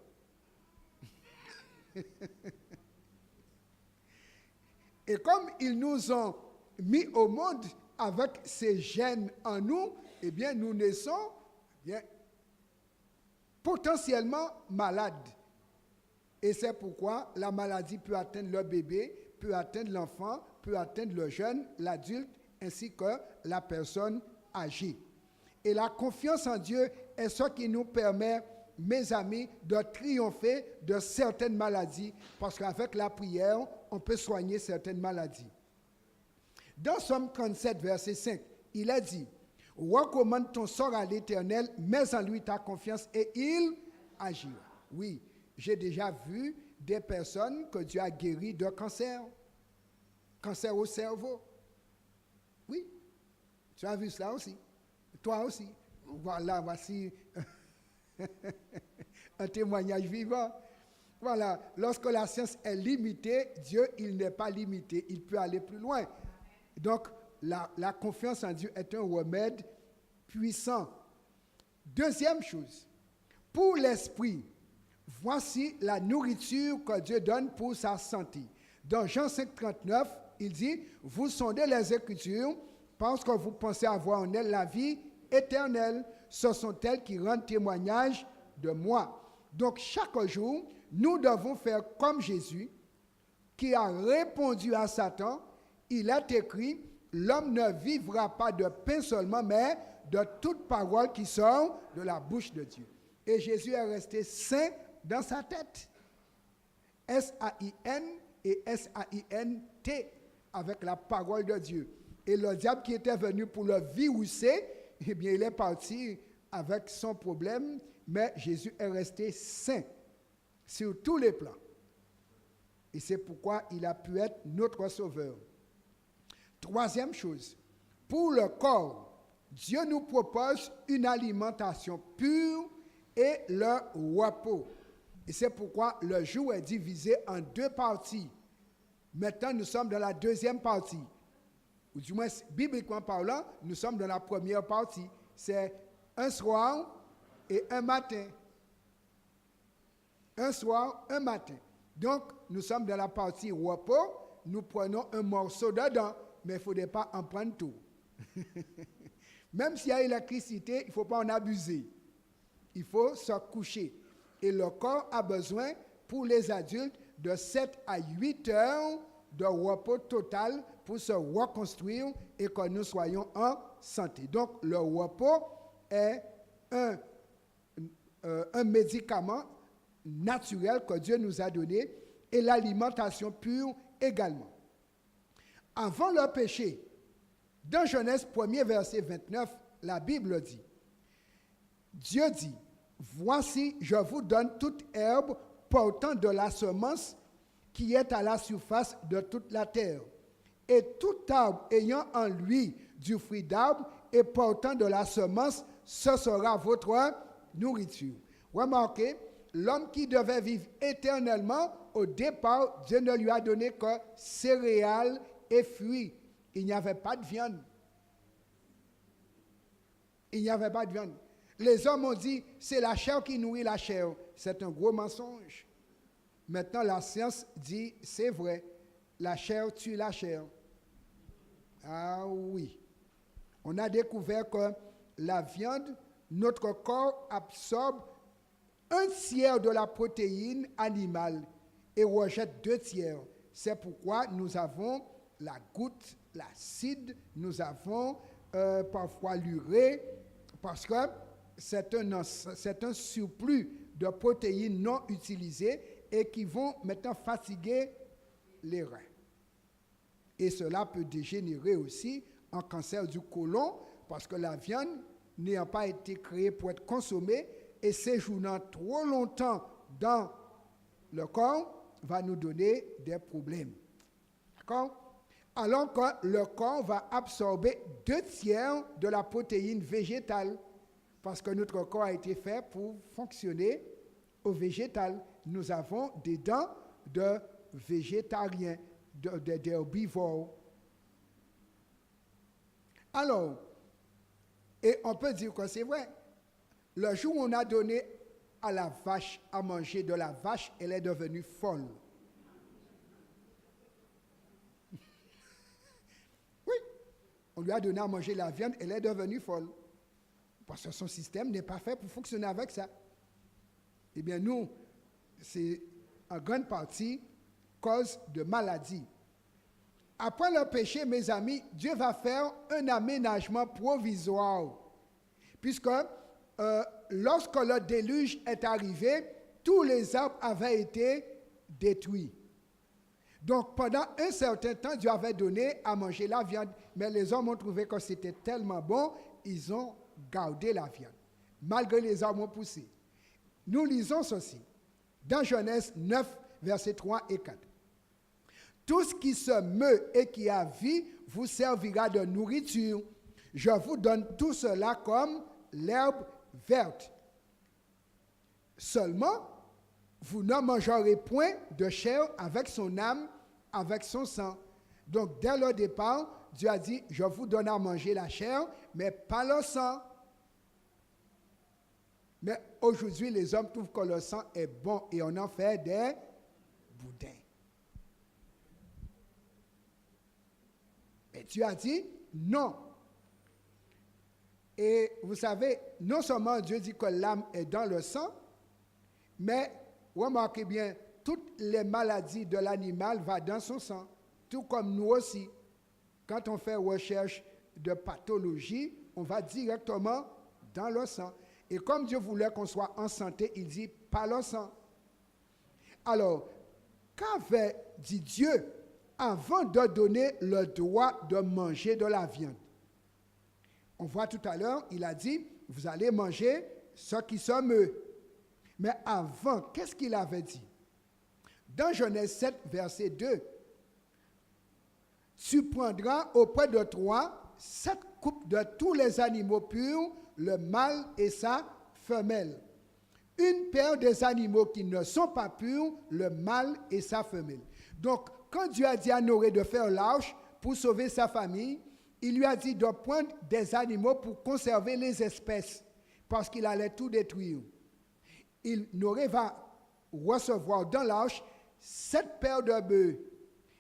Et comme ils nous ont mis au monde avec ces gènes en nous, eh bien, nous naissons potentiellement malades. Et c'est pourquoi la maladie peut atteindre le bébé, peut atteindre l'enfant, peut atteindre le jeune, l'adulte, ainsi que la personne âgée. Et la confiance en Dieu est ce qui nous permet, mes amis, de triompher de certaines maladies, parce qu'avec la prière, on peut soigner certaines maladies. Dans Somme 37, verset 5, il a dit, « Recommande ton sort à l'Éternel, mets en lui ta confiance et il agira. » Oui, j'ai déjà vu des personnes que Dieu a guéries de cancer au cerveau. Oui, tu as vu cela aussi. Toi aussi. Voilà, voici un témoignage vivant. Voilà, lorsque la science est limitée, Dieu, il n'est pas limité. Il peut aller plus loin. Donc, la confiance en Dieu est un remède puissant. Deuxième chose, pour l'esprit, voici la nourriture que Dieu donne pour sa santé. Dans Jean 5, 39, il dit, « Vous sondez les Écritures parce que vous pensez avoir en elles la vie éternelle. Ce sont elles qui rendent témoignage de moi. » Donc, chaque jour, nous devons faire comme Jésus, qui a répondu à Satan. Il est écrit, « L'homme ne vivra pas de pain seulement, mais de toute parole qui sort de la bouche de Dieu. » Et Jésus est resté saint dans sa tête. S-A-I-N et S-A-I-N-T, avec la parole de Dieu. Et le diable qui était venu pour le viruser, eh bien, il est parti avec son problème, mais Jésus est resté saint sur tous les plans. Et c'est pourquoi il a pu être notre sauveur. Troisième chose, pour le corps, Dieu nous propose une alimentation pure et le repos. Et c'est pourquoi le jour est divisé en deux parties. Maintenant, nous sommes dans la deuxième partie. Ou du moins, bibliquement parlant, nous sommes dans la première partie. C'est un soir et un matin. Un soir, un matin. Donc, nous sommes dans la partie repos. Nous prenons un morceau dedans, mais il ne faudrait pas en prendre tout. Même s'il y a l'électricité, il ne faut pas en abuser. Il faut se coucher. Et le corps a besoin, pour les adultes, de 7 à 8 heures de repos total pour se reconstruire et que nous soyons en santé. Donc, le repos est un médicament naturel que Dieu nous a donné et l'alimentation pure également. Avant le péché, dans Genèse 1er, verset 29, la Bible dit, Dieu dit, « Voici, je vous donne toute herbe portant de la semence qui est à la surface de toute la terre, et tout arbre ayant en lui du fruit d'arbre et portant de la semence, ce sera votre nourriture. » Remarquez, l'homme qui devait vivre éternellement, au départ, Dieu ne lui a donné que céréales et fruits. Il n'y avait pas de viande. Il n'y avait pas de viande. Les hommes ont dit, c'est la chair qui nourrit la chair. C'est un gros mensonge. Maintenant, la science dit, c'est vrai, la chair tue la chair. Ah oui. On a découvert que la viande, notre corps absorbe 1/3 de la protéine animale et rejette 2/3. C'est pourquoi nous avons la goutte, l'acide, nous avons parfois l'urée, parce que c'est un surplus de protéines non utilisées et qui vont maintenant fatiguer les reins. Et cela peut dégénérer aussi en cancer du côlon, parce que la viande n'ayant pas été créée pour être consommée et séjournant trop longtemps dans le corps, va nous donner des problèmes. D'accord? Alors que le corps va absorber 2/3 de la protéine végétale, parce que notre corps a été fait pour fonctionner au végétal. Nous avons des dents de végétariens, d'herbivores. Alors, et on peut dire que c'est vrai, Le jour où on a donné à la vache à manger de la vache, elle est devenue folle. Oui, on lui a donné à manger la viande, elle est devenue folle. Parce que son système n'est pas fait pour fonctionner avec ça. Eh bien, nous, c'est en grande partie cause de maladie. Après le péché, mes amis, Dieu va faire un aménagement provisoire. Puisque lorsque le déluge est arrivé, tous les arbres avaient été détruits. Donc, pendant un certain temps, Dieu avait donné à manger la viande. Mais les hommes ont trouvé que c'était tellement bon, ils ont gardé la viande, malgré les arbres ont poussé. Nous lisons ceci, dans Genèse 9, versets 3 et 4. Tout ce qui se meut et qui a vie vous servira de nourriture. Je vous donne tout cela comme l'herbe verte. Seulement, vous ne mangerez point de chair avec son âme, avec son sang. Donc, dès le départ, Dieu a dit, je vous donne à manger la chair, mais pas le sang. Mais aujourd'hui, les hommes trouvent que le sang est bon et on en fait des boudins. Et Dieu a dit non. Et vous savez, non seulement Dieu dit que l'âme est dans le sang, mais remarquez bien, toutes les maladies de l'animal vont dans son sang, tout comme nous aussi. Quand on fait recherche de pathologie, on va directement dans le sang. Et comme Dieu voulait qu'on soit en santé, il dit pas le sang. Alors, qu'avait dit Dieu avant de donner le droit de manger de la viande? On voit tout à l'heure, il a dit, vous allez manger ce qui se meut. Mais avant, qu'est-ce qu'il avait dit? Dans Genèse 7, verset 2, tu prendras auprès de toi 7 coupes de tous les animaux purs, le mâle et sa femelle. Une paire des animaux qui ne sont pas purs, le mâle et sa femelle. Donc, quand Dieu a dit à Noé de faire l'arche pour sauver sa famille, il lui a dit de prendre des animaux pour conserver les espèces, parce qu'il allait tout détruire. Noé va recevoir dans l'arche 7 paires de bœufs,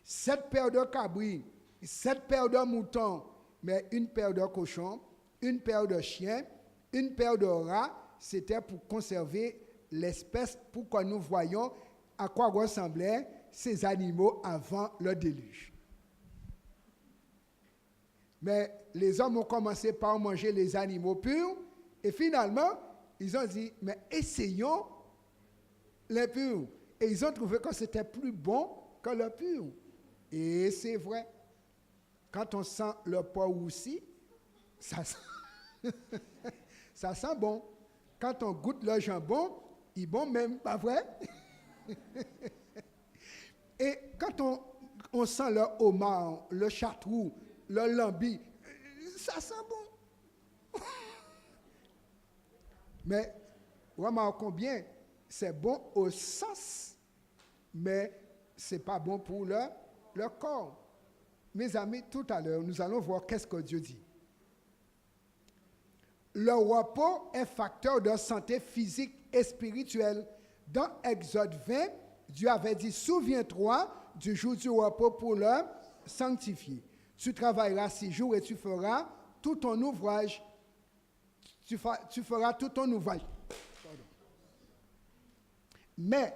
7 paires de cabris, 7 paires de moutons, mais une paire de cochons, une paire de chiens, une paire de rats. C'était pour conserver l'espèce, pour que nous voyions à quoi ressemblaient ces animaux avant le déluge. Mais les hommes ont commencé par manger les animaux purs, et finalement, ils ont dit, mais essayons les purs. Et ils ont trouvé que c'était plus bon que le pur. Et c'est vrai. Quand on sent le porc roussi, ça sent bon. Quand on goûte le jambon, il est bon même, pas vrai? Et quand on sent le homard, le chartrou, le lambi, ça sent bon. Mais remarquons bien, c'est bon au sens, mais ce n'est pas bon pour le corps. Mes amis, tout à l'heure, nous allons voir qu'est-ce que Dieu dit. Le repos est facteur de santé physique et spirituelle. Dans Exode 20, Dieu avait dit, souviens-toi du jour du repos pour le sanctifier. Tu travailleras 6 jours et tu feras tout ton ouvrage. Tu feras tout ton ouvrage. Pardon. Mais,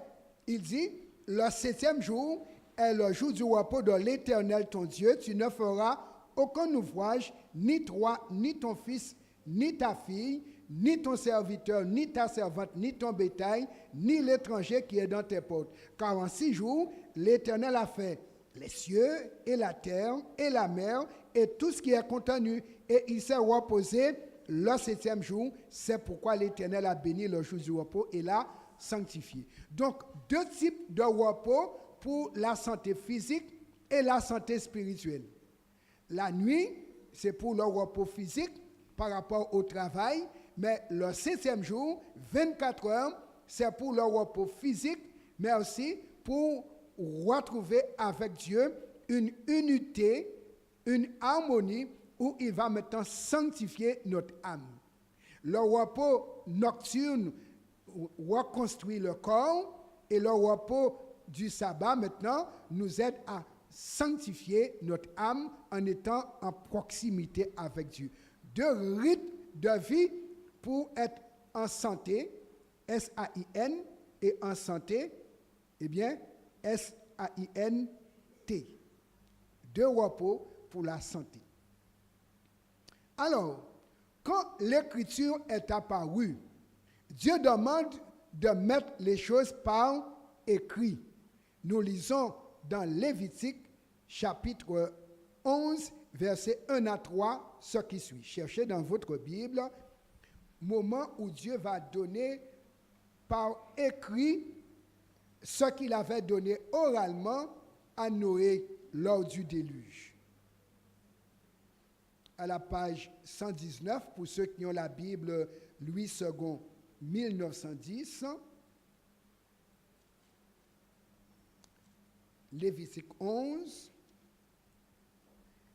il dit, le 7e jour est le jour du repos de l'Éternel ton Dieu. Tu ne feras aucun ouvrage, ni toi, ni ton fils, ni ta fille, ni ton serviteur, ni ta servante, ni ton bétail, ni l'étranger qui est dans tes portes. Car en 6 jours, l'Éternel a fait les cieux et la terre et la mer et tout ce qui est contenu. Et il s'est reposé le 7e jour. C'est pourquoi l'Éternel a béni le jour du repos et l'a sanctifié. Donc, 2 types de repos pour la santé physique et la santé spirituelle. La nuit, c'est pour le repos physique par rapport au travail, mais le 7e jour, 24 heures, c'est pour le repos physique, mais aussi pour retrouver avec Dieu une unité, une harmonie où il va maintenant sanctifier notre âme. Le repos nocturne reconstruit le corps et le repos du sabbat maintenant nous aide à sanctifier notre âme en étant en proximité avec Dieu. Deux rythmes de vie pour être en santé, S-A-I-N, et en santé, eh bien, S-A-I-N-T. Deux repos pour la santé. Alors, quand l'Écriture est apparue, Dieu demande de mettre les choses par écrit. Nous lisons dans Lévitique, chapitre 11, versets 1 à 3, ce qui suit. Cherchez dans votre Bible, moment où Dieu va donner par écrit ce qu'il avait donné oralement à Noé lors du déluge. À la page 119, pour ceux qui ont la Bible Louis II, 1910, Lévitique 11,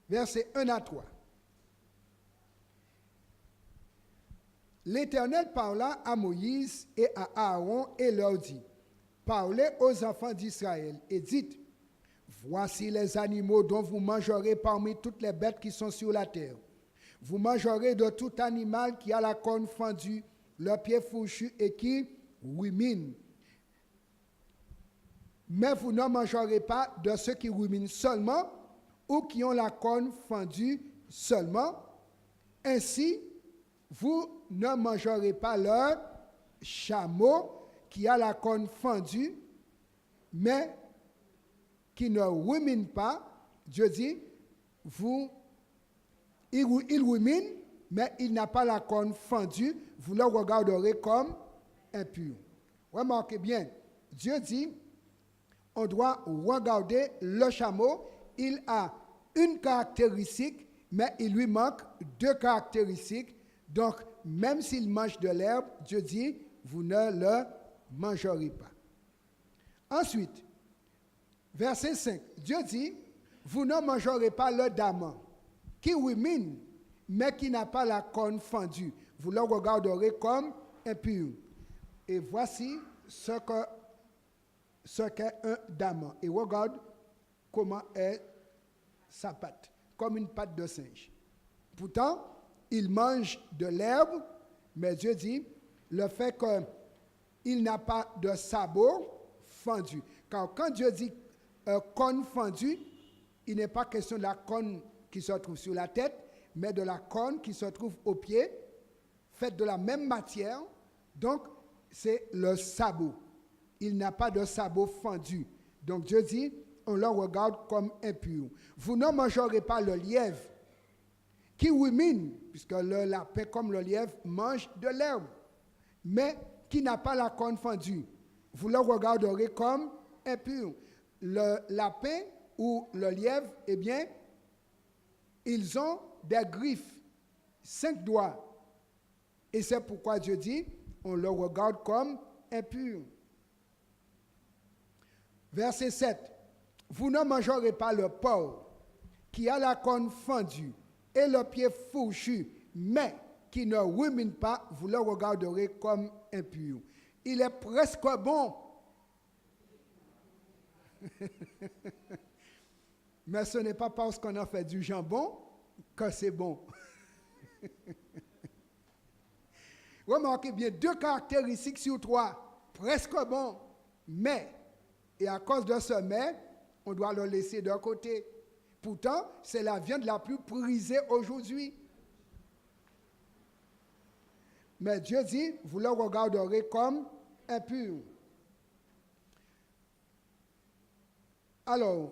versets 1 à 3. L'Éternel parla à Moïse et à Aaron et leur dit, parlez aux enfants d'Israël et dites, voici les animaux dont vous mangerez parmi toutes les bêtes qui sont sur la terre. Vous mangerez de tout animal qui a la corne fendue, le pied fourchu et qui rumine. Mais vous ne mangerez pas de ceux qui ruminent seulement ou qui ont la corne fendue seulement. Ainsi, vous ne mangerez pas le chameau qui a la corne fendue, mais qui ne rumine pas. Dieu dit, il rumine, mais il n'a pas la corne fendue. Vous le regarderez comme impur. Remarquez bien, Dieu dit, on doit regarder le chameau. Il a une caractéristique, mais il lui manque deux caractéristiques. Donc, même s'il mange de l'herbe, Dieu dit, vous ne le mangerez pas. Ensuite, verset 5, Dieu dit, vous ne mangerez pas le daman, qui rumine, mais qui n'a pas la corne fendue. Vous le regarderez comme impur. Et voici ce qu'est un daman. Et regarde comment est sa patte, comme une patte de singe. Pourtant, il mange de l'herbe, mais Dieu dit, le fait qu'il n'a pas de sabot fendu. Car quand Dieu dit corne fendue, il n'est pas question de la corne qui se trouve sur la tête, mais de la corne qui se trouve au pied, faite de la même matière. Donc, c'est le sabot. Il n'a pas de sabot fendu. Donc, Dieu dit, on le regarde comme impur. Vous ne mangerez pas le lièvre qui rumine, puisque le lapin comme le lièvre mange de l'herbe, mais qui n'a pas la corne fendue. Vous le regarderez comme impur. Le lapin ou le lièvre, eh bien, ils ont des griffes, 5 doigts. Et c'est pourquoi Dieu dit, on le regarde comme impur. Verset 7. Vous ne mangerez pas le porc qui a la corne fendue et le pied fourchu, mais qui ne rumine pas, vous le regarderez comme impur. Il est presque bon. Mais ce n'est pas parce qu'on a fait du jambon que c'est bon. Remarquez bien, 2 caractéristiques sur 3. Presque bon, mais, et à cause de ce mais, on doit le laisser de côté. Pourtant, c'est la viande la plus prisée aujourd'hui. Mais Dieu dit, vous le regarderez comme impur. Alors,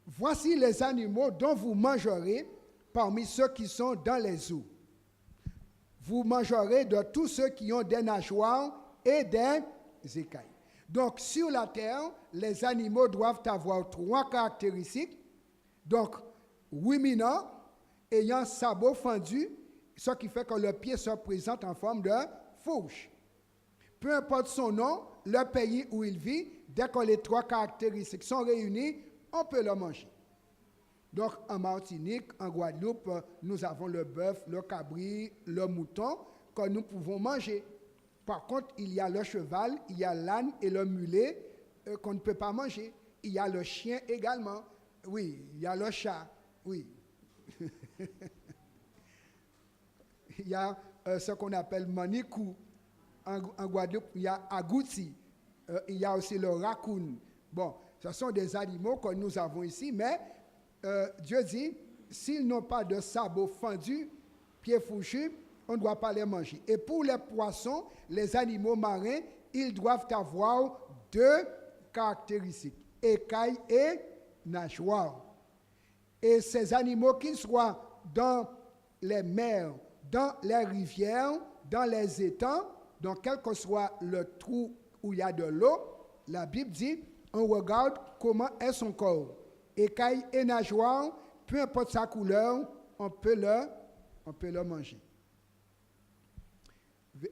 voici les animaux dont vous mangerez parmi ceux qui sont dans les eaux. Vous mangerez de tous ceux qui ont des nageoires et des écailles. Donc, sur la terre, les animaux doivent avoir 3 caractéristiques. Donc, ruminant, ayant sabot fendu, ce qui fait que le pied se présente en forme de fourche. Peu importe son nom, le pays où il vit, dès que les 3 caractéristiques sont réunies, on peut le manger. Donc, en Martinique, en Guadeloupe, nous avons le bœuf, le cabri, le mouton que nous pouvons manger. Par contre, il y a le cheval, il y a l'âne et le mulet qu'on ne peut pas manger. Il y a le chien également. Oui, il y a le chat. Oui. Il y a ce qu'on appelle manicou. En Guadeloupe, il y a agouti. Il y a aussi le raccoon. Bon, ce sont des animaux que nous avons ici, mais Dieu dit, s'ils n'ont pas de sabots fendus, pieds fourchus, on ne doit pas les manger. Et pour les poissons, les animaux marins, ils doivent avoir 2 caractéristiques, écailles et nageoires. Et ces animaux, qu'ils soient dans les mers, dans les rivières, dans les étangs, dans quel que soit le trou où il y a de l'eau, la Bible dit, on regarde comment est son corps. Écailles et nageoires, peu importe sa couleur, on peut le manger.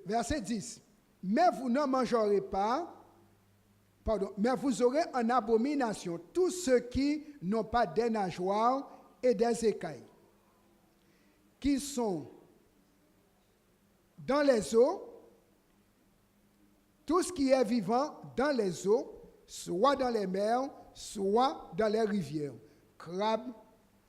Verset 10. Mais vous ne mangerez pas, mais vous aurez en abomination tous ceux qui n'ont pas des nageoires et des écailles, qui sont dans les eaux, tout ce qui est vivant dans les eaux, soit dans les mers, soit dans les rivières. Crabes,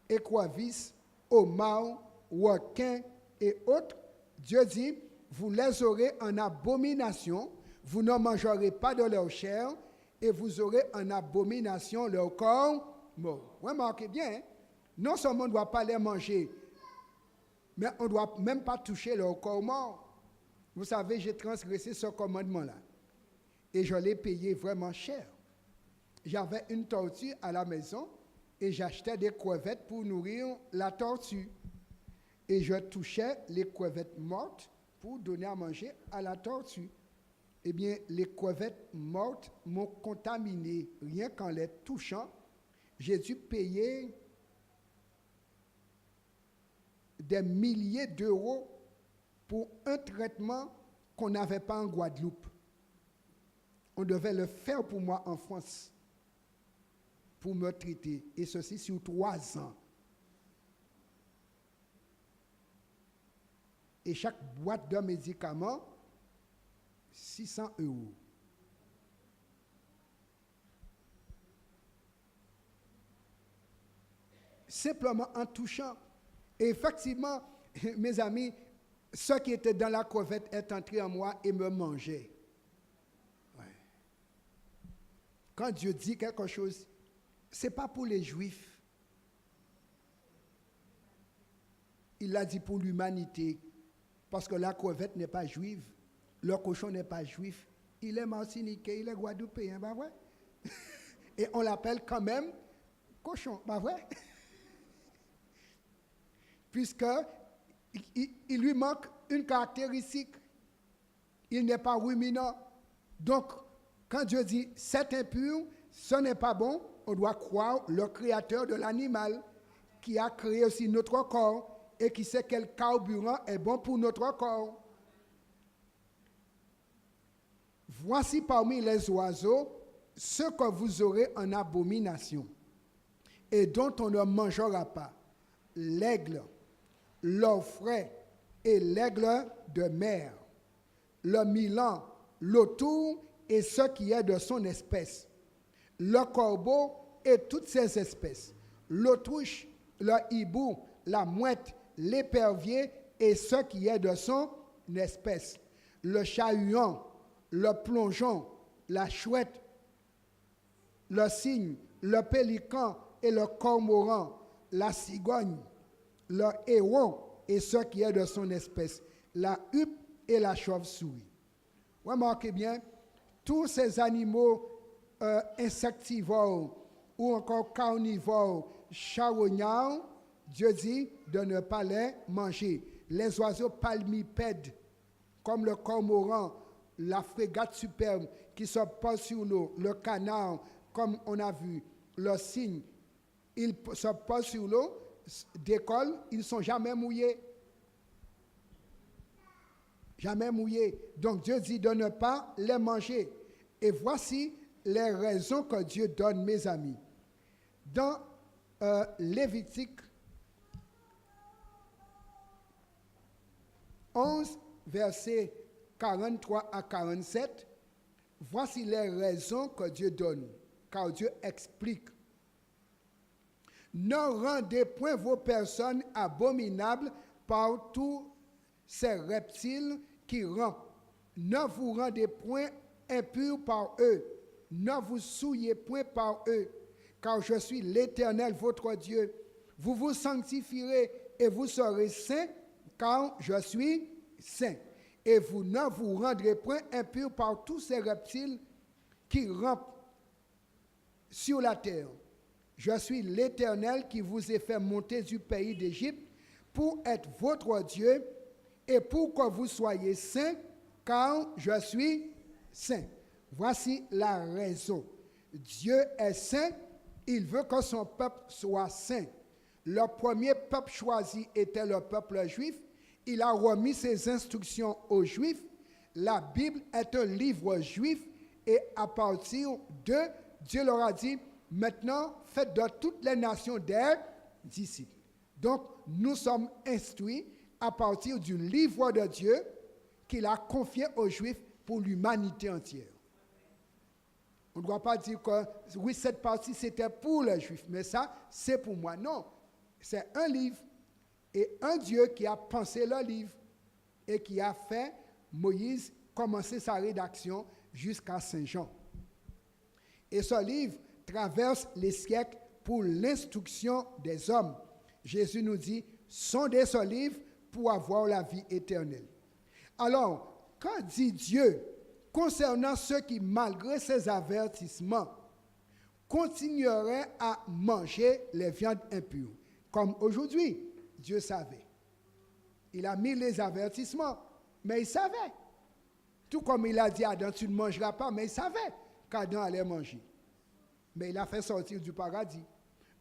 écrevisses, homards, requins et autres. Dieu dit, vous les aurez en abomination, vous ne mangerez pas de leur chair, et vous aurez en abomination leur corps mort. Remarquez bien, hein? Non seulement on ne doit pas les manger, mais on ne doit même pas toucher leur corps mort. Vous savez, j'ai transgressé ce commandement-là. Et je l'ai payé vraiment cher. J'avais une tortue à la maison et j'achetais des crevettes pour nourrir la tortue. Et je touchais les crevettes mortes pour donner à manger à la tortue. Eh bien, les crevettes mortes m'ont contaminé. Rien qu'en les touchant, j'ai dû payer des milliers d'euros pour un traitement qu'on n'avait pas en Guadeloupe. On devait le faire pour moi en France, pour me traiter, et ceci sur 3 ans. Et chaque boîte de médicaments, 600 €. Simplement en touchant. Et effectivement, mes amis, ce qui était dans la crevette est entré en moi et me mangeait. Ouais. Quand Dieu dit quelque chose, ce n'est pas pour les Juifs. Il l'a dit pour l'humanité. Parce que la crevette n'est pas juive, le cochon n'est pas juif, il est martiniquais, il est guadeloupéen, pas vrai? Et on l'appelle quand même cochon, pas vrai? Puisque il lui manque une caractéristique. Il n'est pas ruminant. Donc, quand Dieu dit c'est impur, ce n'est pas bon, on doit croire le créateur de l'animal qui a créé aussi notre corps et qui sait quel carburant est bon pour notre corps. Voici parmi les oiseaux ceux que vous aurez en abomination et dont on ne mangera pas: l'aigle, l'orfraie et l'aigle de mer, le milan, l'autour et ce qui est de son espèce, le corbeau et toutes ses espèces, l'autruche, le hibou, la mouette, l'épervier et ce qui est de son espèce, le chat-huant, le plongeon, la chouette, le cygne, le pélican et le cormoran, la cigogne, le héron et ce qui est de son espèce, la huppe et la chauve-souris. Remarquez bien, tous ces animaux insectivores ou encore carnivores, charognards, Dieu dit de ne pas les manger. Les oiseaux palmipèdes, comme le cormoran, la frégate superbe qui se pose sur l'eau, le canard, comme on a vu, le cygne, il se pose sur l'eau, décolle, ils ne sont jamais mouillés. Jamais mouillés. Donc Dieu dit de ne pas les manger. Et voici les raisons que Dieu donne, mes amis. Dans Lévitique 11 versets 43 à 47, voici les raisons que Dieu donne, car Dieu explique. Ne rendez point vos personnes abominables par tous ces reptiles qui rampent. Ne vous rendez point impurs par eux. Ne vous souillez point par eux, car je suis l'Éternel, votre Dieu. Vous vous sanctifierez et vous serez saints, car je suis saint. Et vous ne vous rendrez point impurs par tous ces reptiles qui rampent sur la terre. Je suis l'Éternel qui vous ai fait monter du pays d'Égypte pour être votre Dieu et pour que vous soyez saints, car je suis saint. Voici la raison. Dieu est saint, il veut que son peuple soit saint. Le premier peuple choisi était le peuple juif. Il a remis ses instructions aux Juifs. La Bible est un livre juif et à partir de, Dieu leur a dit, maintenant, faites de toutes les nations des disciples. Donc, nous sommes instruits à partir du livre de Dieu qu'il a confié aux Juifs pour l'humanité entière. On ne doit pas dire que, oui, cette partie, c'était pour les Juifs, mais ça, c'est pour moi. Non, c'est un livre et un Dieu qui a pensé le livre et qui a fait Moïse commencer sa rédaction jusqu'à Saint Jean. Et ce livre traverse les siècles pour l'instruction des hommes. Jésus nous dit, sondez ce livre pour avoir la vie éternelle. Alors, que dit Dieu concernant ceux qui, malgré ses avertissements, continueraient à manger les viandes impures? Comme aujourd'hui, Dieu savait. Il a mis les avertissements, mais il savait. Tout comme il a dit à Adam, tu ne mangeras pas, mais il savait qu'Adam allait manger. Mais il a fait sortir du paradis.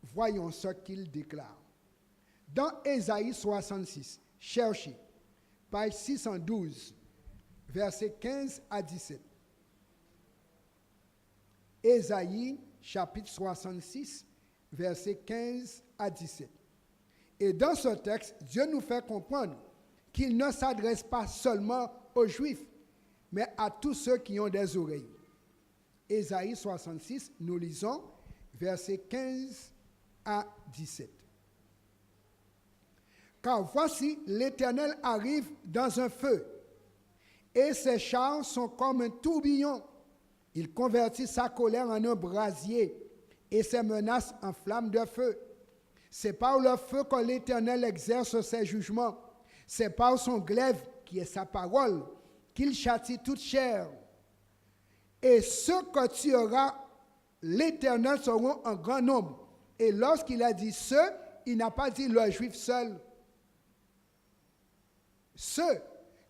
Voyons ce qu'il déclare. Dans Ésaïe 66, cherchez, page 612, versets 15 à 17. Ésaïe, chapitre 66, versets 15 à 17. Et dans ce texte, Dieu nous fait comprendre qu'il ne s'adresse pas seulement aux Juifs, mais à tous ceux qui ont des oreilles. Ésaïe 66, nous lisons versets 15 à 17. Car voici, l'Éternel arrive dans un feu, et ses chars sont comme un tourbillon. Il convertit sa colère en un brasier, et ses menaces en flammes de feu. C'est par le feu que l'Éternel exerce ses jugements. C'est par son glaive, qui est sa parole, qu'il châtie toute chair. Et ceux que tuera l'Éternel seront en grand nombre. Et lorsqu'il a dit ceux, il n'a pas dit le juif seul. Ceux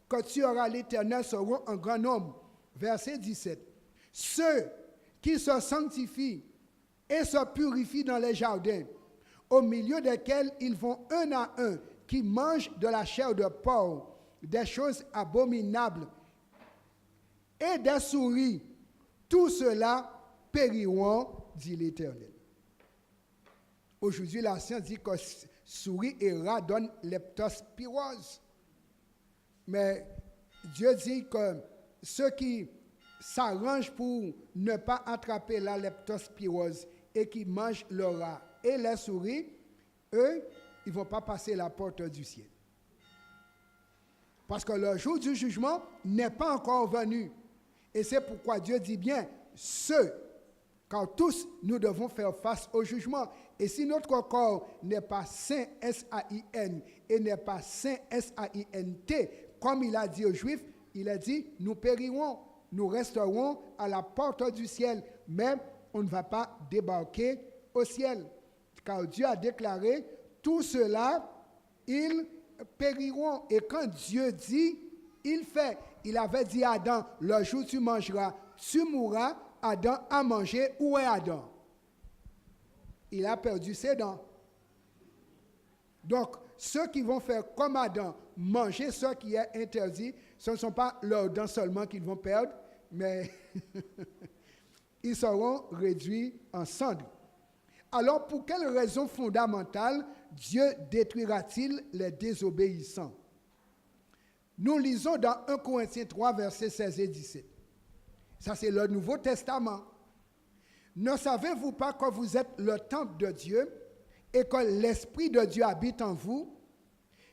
que tuera l'Éternel seront en grand nombre. Verset 17. Ceux qui se sanctifient et se purifient dans les jardins, au milieu desquels ils vont un à un, qui mangent de la chair de porc, des choses abominables et des souris. Tout cela périront, dit l'Éternel. Aujourd'hui, la science dit que souris et rats donnent leptospirose. Mais Dieu dit que ceux qui s'arrangent pour ne pas attraper la leptospirose et qui mangent le rat et les souris, eux, ils ne vont pas passer la porte du ciel. Parce que le jour du jugement n'est pas encore venu. Et c'est pourquoi Dieu dit bien, ceux, car tous nous devons faire face au jugement. Et si notre corps n'est pas saint, S-A-I-N, et n'est pas saint, S-A-I-N-T, comme il a dit aux Juifs, il a dit, nous périrons, nous resterons à la porte du ciel, mais on ne va pas débarquer au ciel. Car Dieu a déclaré, tout cela, ils périront. Et quand Dieu dit, il fait. Il avait dit à Adam, le jour où tu mangeras, tu mourras. Adam a mangé. Où est Adam? Il a perdu ses dents. Donc, ceux qui vont faire comme Adam, manger ce qui est interdit, ce ne sont pas leurs dents seulement qu'ils vont perdre, mais ils seront réduits en cendres. Alors, pour quelle raison fondamentale Dieu détruira-t-il les désobéissants? Nous lisons dans 1 Corinthiens 3, versets 16 et 17. Ça, c'est le Nouveau Testament. Ne savez-vous pas que vous êtes le temple de Dieu et que l'Esprit de Dieu habite en vous?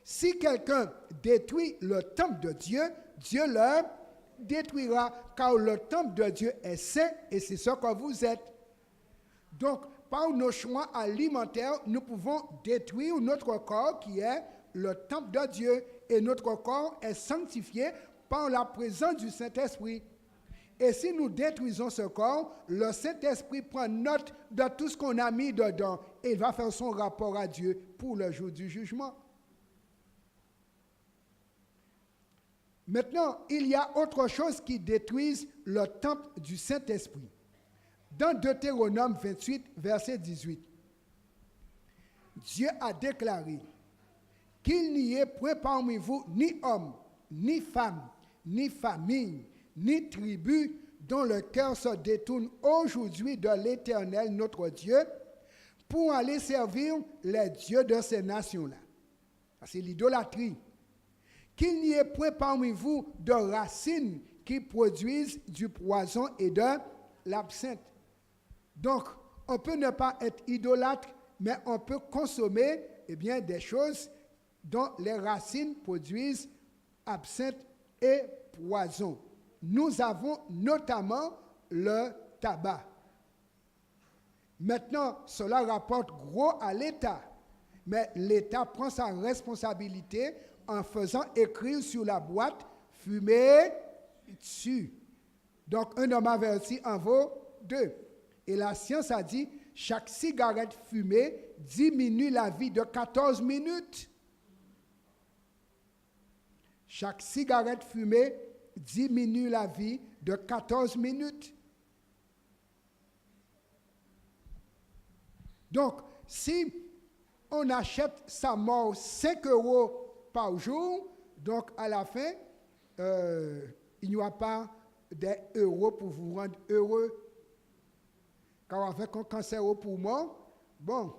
Si quelqu'un détruit le temple de Dieu, Dieu le détruira, car le temple de Dieu est saint et c'est ce que vous êtes. Donc, par nos choix alimentaires, nous pouvons détruire notre corps qui est le temple de Dieu et notre corps est sanctifié par la présence du Saint-Esprit. Et si nous détruisons ce corps, le Saint-Esprit prend note de tout ce qu'on a mis dedans et il va faire son rapport à Dieu pour le jour du jugement. Maintenant, il y a autre chose qui détruise le temple du Saint-Esprit. Dans Deutéronome 28, verset 18, Dieu a déclaré qu'il n'y ait point parmi vous ni homme, ni femme, ni famille, ni tribu dont le cœur se détourne aujourd'hui de l'Éternel notre Dieu pour aller servir les dieux de ces nations-là. C'est l'idolâtrie. Qu'il n'y ait point parmi vous de racines qui produisent du poison et de l'absinthe. Donc, on peut ne pas être idolâtre, mais on peut consommer des choses dont les racines produisent absinthe et poison. Nous avons notamment le tabac. Maintenant, cela rapporte gros à l'État, mais l'État prend sa responsabilité en faisant écrire sur la boîte « fumer dessus ». Donc, un homme averti en vaut deux. Et la science a dit, chaque cigarette fumée diminue la vie de 14 minutes. Chaque cigarette fumée diminue la vie de 14 minutes. Donc, si on achète sa mort 5 € par jour, donc à la fin, il n'y aura pas des euros pour vous rendre heureux. Car avec un cancer au poumon, bon,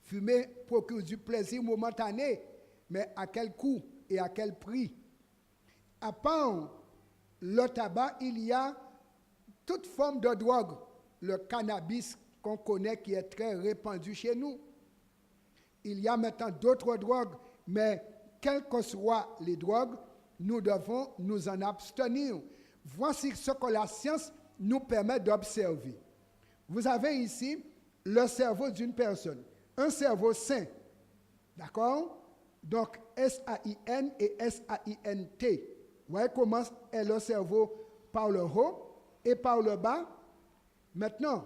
fumer procure du plaisir momentané, mais à quel coût et à quel prix? À part le tabac, il y a toute forme de drogue. Le cannabis qu'on connaît qui est très répandu chez nous. Il y a maintenant d'autres drogues, mais quelles que soient les drogues, nous devons nous en abstenir. Voici ce que la science nous permet d'observer. Vous avez ici le cerveau d'une personne, un cerveau sain, d'accord? Donc S-A-I-N et S-A-I-N-T. Vous voyez comment est le cerveau par le haut et par le bas? Maintenant,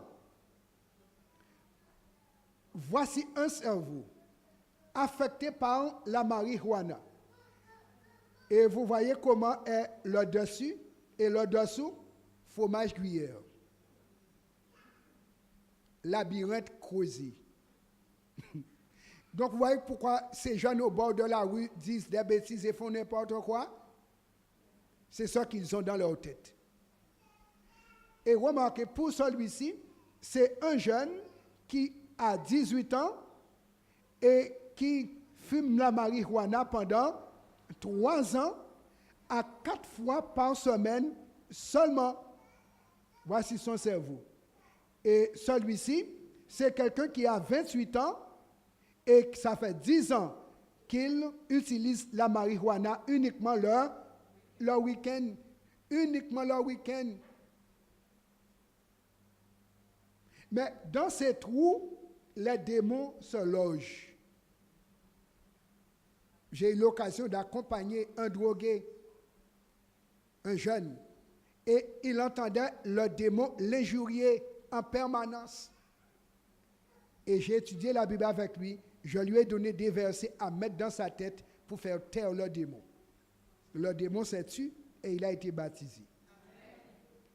voici un cerveau affecté par la marijuana. Et vous voyez comment est le dessus et le dessous, fromage gruyère. Labyrinthe creusé. Donc, vous voyez pourquoi ces jeunes au bord de la rue disent des bêtises et font n'importe quoi? C'est ça qu'ils ont dans leur tête. Et remarquez, pour celui-ci, c'est un jeune qui a 18 ans et qui fume la marijuana pendant 3 ans à 4 fois par semaine seulement. Voici son cerveau. Et celui-ci, c'est quelqu'un qui a 28 ans et ça fait 10 ans qu'il utilise la marijuana uniquement le week-end. Uniquement le week-end. Mais dans ces trous, les démons se logent. J'ai eu l'occasion d'accompagner un drogué, un jeune, et il entendait le démon l'injurier en permanence. Et j'ai étudié la Bible avec lui. Je lui ai donné des versets à mettre dans sa tête pour faire taire le démon. Le démon s'est tué et il a été baptisé.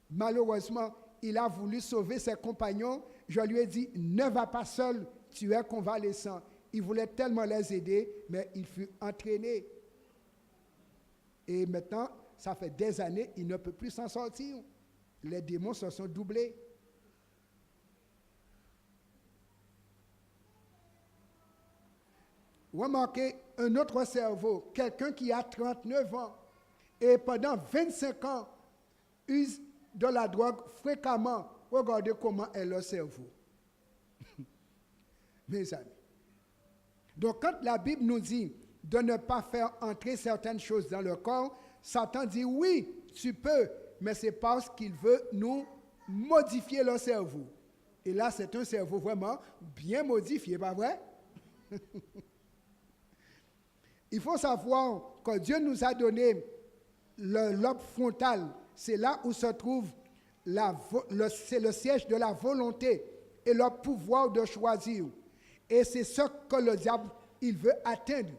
Malheureusement, il a voulu sauver ses compagnons. Je lui ai dit, ne va pas seul, tu es convalescent. Il voulait tellement les aider, mais il fut entraîné. Et maintenant, ça fait des années, il ne peut plus s'en sortir. Les démons se sont doublés. Remarquez un autre cerveau, quelqu'un qui a 39 ans et pendant 25 ans use de la drogue fréquemment, regardez comment est le cerveau. Mes amis. Donc quand la Bible nous dit de ne pas faire entrer certaines choses dans le corps, Satan dit oui, tu peux, mais c'est parce qu'il veut nous modifier le cerveau. Et là, c'est un cerveau vraiment bien modifié, pas vrai? Il faut savoir que Dieu nous a donné le lobe frontal. C'est là où se trouve c'est le siège de la volonté et le pouvoir de choisir. Et c'est ce que le diable, il veut atteindre.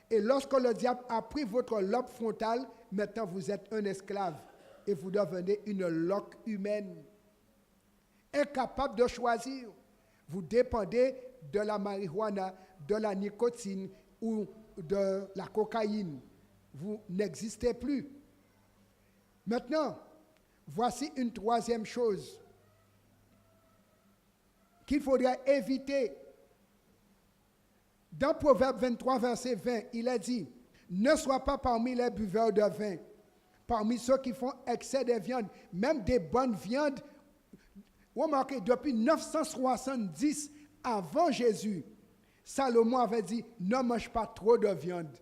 Et lorsque le diable a pris votre lobe frontal, maintenant vous êtes un esclave et vous devenez une loque humaine. Incapable de choisir. Vous dépendez de la marijuana, de la nicotine ou de la cocaïne. Vous n'existez plus. Maintenant, voici une troisième chose qu'il faudrait éviter. Dans Proverbe 23, verset 20, il est dit, « Ne sois pas parmi les buveurs de vin, parmi ceux qui font excès de viande, même des bonnes viandes. » Remarquez, depuis 970 avant Jésus, Salomon avait dit, « Ne mange pas trop de viande. »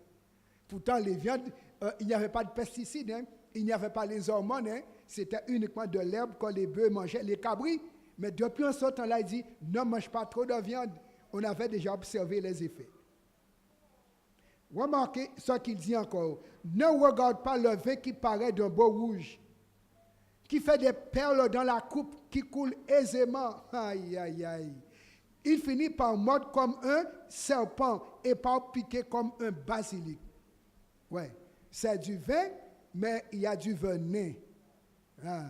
Pourtant, les viandes, il n'y avait pas de pesticides, hein, il n'y avait pas les hormones, hein, c'était uniquement de l'herbe que les bœufs mangeaient, les cabris. Mais depuis un certain temps-là, il dit, « Ne mange pas trop de viande. » On avait déjà observé les effets. Remarquez ce qu'il dit encore. Ne regarde pas le vin qui paraît d'un beau rouge, qui fait des perles dans la coupe, qui coule aisément. Aïe, aïe, aïe. Il finit par mordre comme un serpent et par piquer comme un basilic. Ouais, c'est du vin, mais il y a du venin. Ah.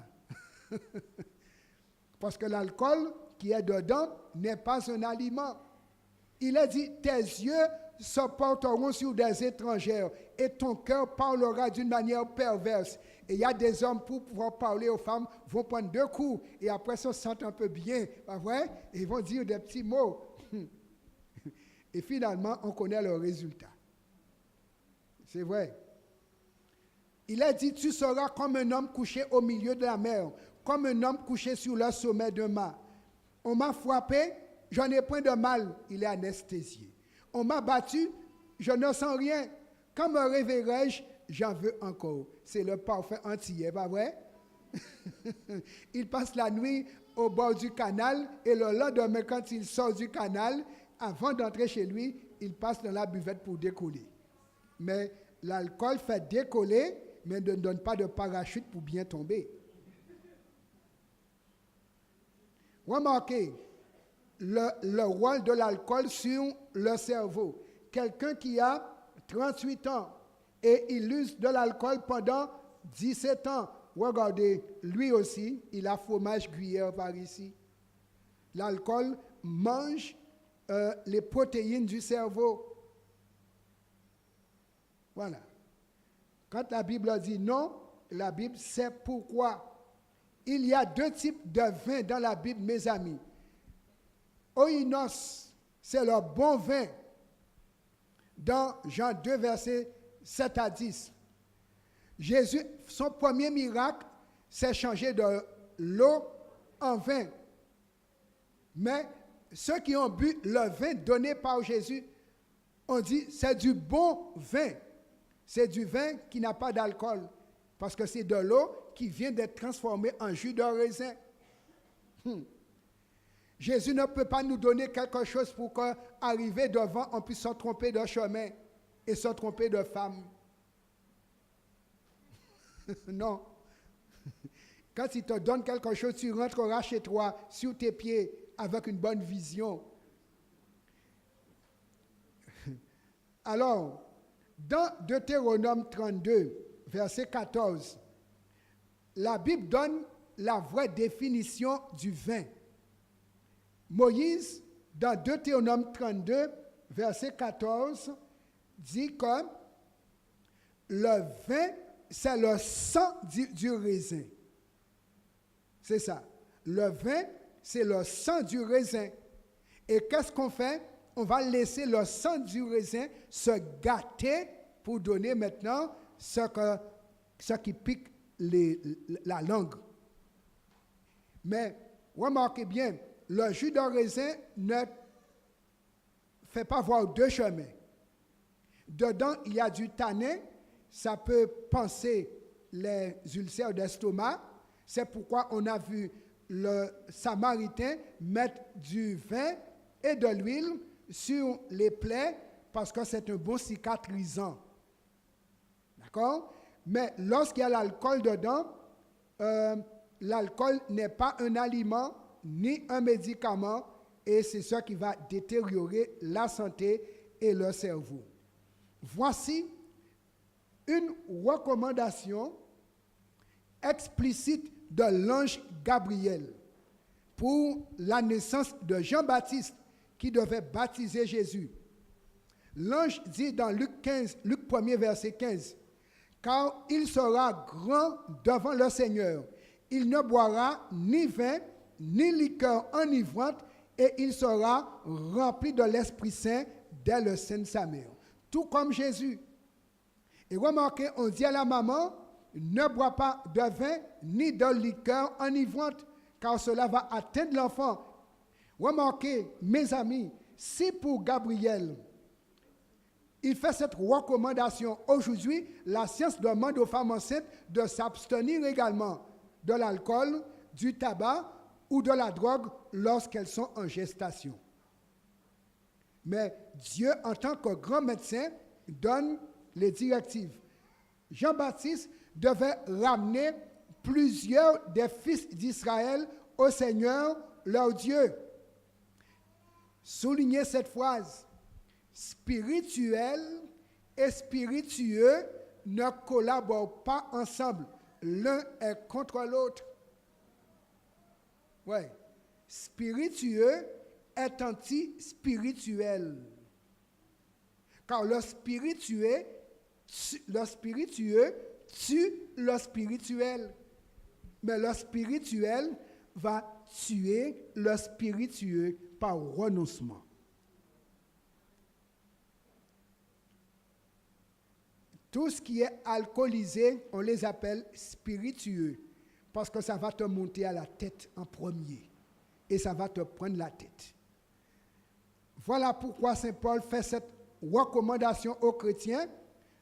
Parce que l'alcool qui est dedans n'est pas un aliment. Il a dit, tes yeux se porteront sur des étrangères et ton cœur parlera d'une manière perverse. Et il y a des hommes, pour pouvoir parler aux femmes, vont prendre 2 coups et après ça, se sentent un peu bien, pas vrai? Et ils vont dire des petits mots. Et finalement, on connaît le résultat. C'est vrai. Il a dit, tu seras comme un homme couché au milieu de la mer, comme un homme couché sur le sommet d'un mât. On m'a frappé, je n'ai point de mal, il est anesthésié. On m'a battu, je ne sens rien. Quand me réveillerai-je, j'en veux encore. C'est le parfait antillais, pas vrai? Il passe la nuit au bord du canal et le lendemain, quand il sort du canal, avant d'entrer chez lui, il passe dans la buvette pour décoller. Mais l'alcool fait décoller, mais ne donne pas de parachute pour bien tomber. Remarquez le rôle de l'alcool sur le cerveau. Quelqu'un qui a 38 ans et il use de l'alcool pendant 17 ans. Regardez, lui aussi, il a fromage gruyère par ici. L'alcool mange les protéines du cerveau. Voilà. Quand la Bible dit non, la Bible sait pourquoi. Il y a 2 types de vin dans la Bible, mes amis. Oinos, c'est le bon vin. Dans Jean 2, versets 7 à 10. Jésus, son premier miracle, c'est changer de l'eau en vin. Mais ceux qui ont bu le vin donné par Jésus, on dit c'est du bon vin. C'est du vin qui n'a pas d'alcool. Parce que c'est de l'eau qui vient d'être transformée en jus de raisin. Jésus ne peut pas nous donner quelque chose pour qu'arriver devant, on puisse se tromper de chemin et se tromper de femme. Non. Quand il te donne quelque chose, tu rentreras chez toi, sur tes pieds, avec une bonne vision. Alors, dans Deutéronome 32, verset 14, la Bible donne la vraie définition du vin. Moïse, dans Deutéronome 32, verset 14, dit que le vin, c'est le sang du raisin. C'est ça. Le vin, c'est le sang du raisin. Et qu'est-ce qu'on fait? on va laisser le sang du raisin se gâter pour donner maintenant ce qui pique la langue. Mais remarquez bien, le jus de raisin ne fait pas voir deux chemins. Dedans, il y a du tanin, ça peut panser les ulcères d'estomac. C'est pourquoi on a vu le Samaritain mettre du vin et de l'huile sur les plaies parce que c'est un bon cicatrisant. D'accord? Mais lorsqu'il y a l'alcool dedans, l'alcool n'est pas un aliment ni un médicament et c'est ça qui va détériorer la santé et le cerveau. Voici une recommandation explicite de l'ange Gabriel pour la naissance de Jean-Baptiste qui devait baptiser Jésus. L'ange dit dans Luc 1er verset 15, « Car il sera grand devant le Seigneur. Il ne boira ni vin, ni liqueur enivrante, et il sera rempli de l'Esprit Saint dès le sein de sa mère. » Tout comme Jésus. Et remarquez, on dit à la maman, ne bois pas de vin ni de liqueur enivrante, car cela va atteindre l'enfant. Remarquez, mes amis, si pour Gabriel, il fait cette recommandation aujourd'hui, la science demande aux femmes enceintes de s'abstenir également de l'alcool, du tabac ou de la drogue lorsqu'elles sont en gestation. Mais Dieu, en tant que grand médecin, donne les directives. Jean-Baptiste devait ramener plusieurs des fils d'Israël au Seigneur, leur Dieu. Soulignez cette phrase. Spirituel et spiritueux ne collaborent pas ensemble. L'un est contre l'autre. Oui. Spiritueux est anti-spirituel. Car le spiritueux tue le spirituel. Mais le spirituel va tuer le spiritueux par renoncement. Tout ce qui est alcoolisé, on les appelle spiritueux, parce que ça va te monter à la tête en premier, et ça va te prendre la tête. Voilà pourquoi Saint Paul fait cette recommandation aux chrétiens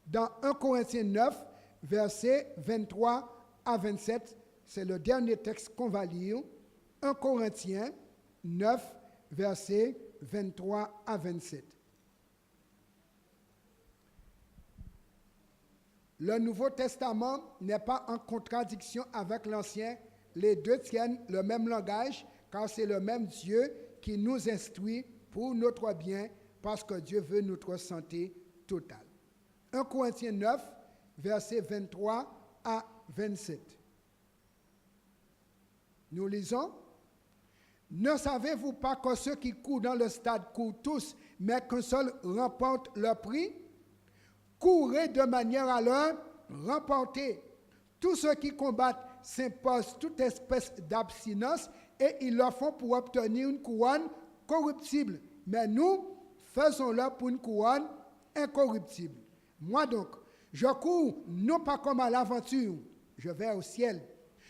dans 1 Corinthiens 9, versets 23 à 27. C'est le dernier texte qu'on va lire. 1 Corinthiens 9, versets 23 à 27. Le Nouveau Testament n'est pas en contradiction avec l'Ancien. Les deux tiennent le même langage, car c'est le même Dieu qui nous instruit pour notre bien, parce que Dieu veut notre santé totale. 1 Corinthiens 9, versets 23 à 27. Nous lisons. « Ne savez-vous pas que ceux qui courent dans le stade courent tous, mais qu'un seul remporte le prix? Courez de manière à le remporter. Tous ceux qui combattent s'imposent toute espèce d'abstinence et ils le font pour obtenir une couronne corruptible. Mais nous, faisons-le pour une couronne incorruptible. Moi donc, je cours non pas comme à l'aventure, je vais au ciel.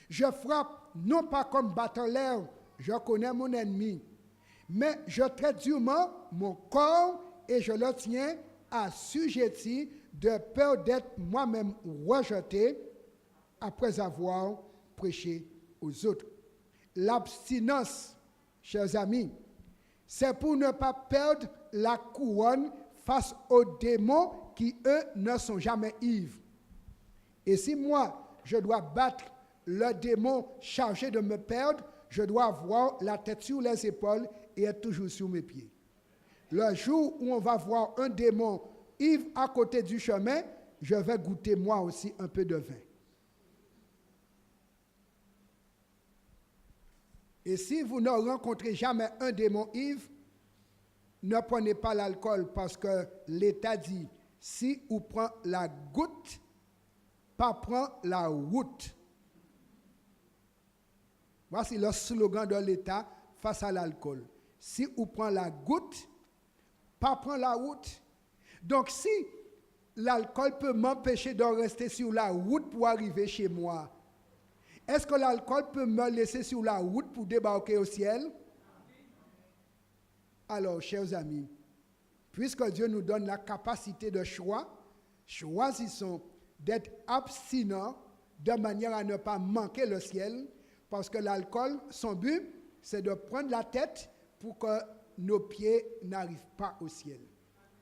Je frappe non pas comme battant l'air, je connais mon ennemi. Mais je traite durement mon corps et je le tiens assujetti de peur d'être moi-même rejeté après avoir prêché aux autres. L'abstinence, chers amis, c'est pour ne pas perdre la couronne face aux démons qui, eux, ne sont jamais ivres. Et si moi, je dois battre le démon chargé de me perdre, je dois avoir la tête sur les épaules et être toujours sur mes pieds. Le jour où on va voir un démon ivre à côté du chemin, je vais goûter moi aussi un peu de vin. Et si vous ne rencontrez jamais un démon ivre, ne prenez pas l'alcool parce que l'État dit, si vous prenez la goutte, pas prendre la route. Voici le slogan de l'État face à l'alcool. Si vous prenez la goutte, pas prendre la route. Donc si l'alcool peut m'empêcher de rester sur la route pour arriver chez moi, est-ce que l'alcool peut me laisser sur la route pour débarquer au ciel? Alors, chers amis, puisque Dieu nous donne la capacité de choix, choisissons d'être abstinents de manière à ne pas manquer le ciel, parce que l'alcool, son but, c'est de prendre la tête pour que nos pieds n'arrivent pas au ciel.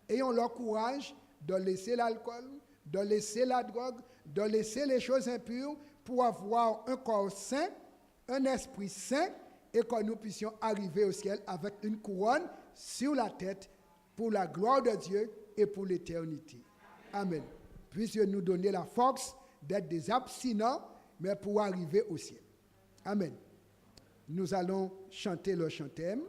Ayons le courage de laisser l'alcool, de laisser la drogue, de laisser les choses impures pour avoir un corps sain, un esprit sain, et que nous puissions arriver au ciel avec une couronne sur la tête pour la gloire de Dieu et pour l'éternité. Amen. Puisse Dieu nous donner la force d'être des abstinents, mais pour arriver au ciel. Amen. Nous allons chanter le chantème.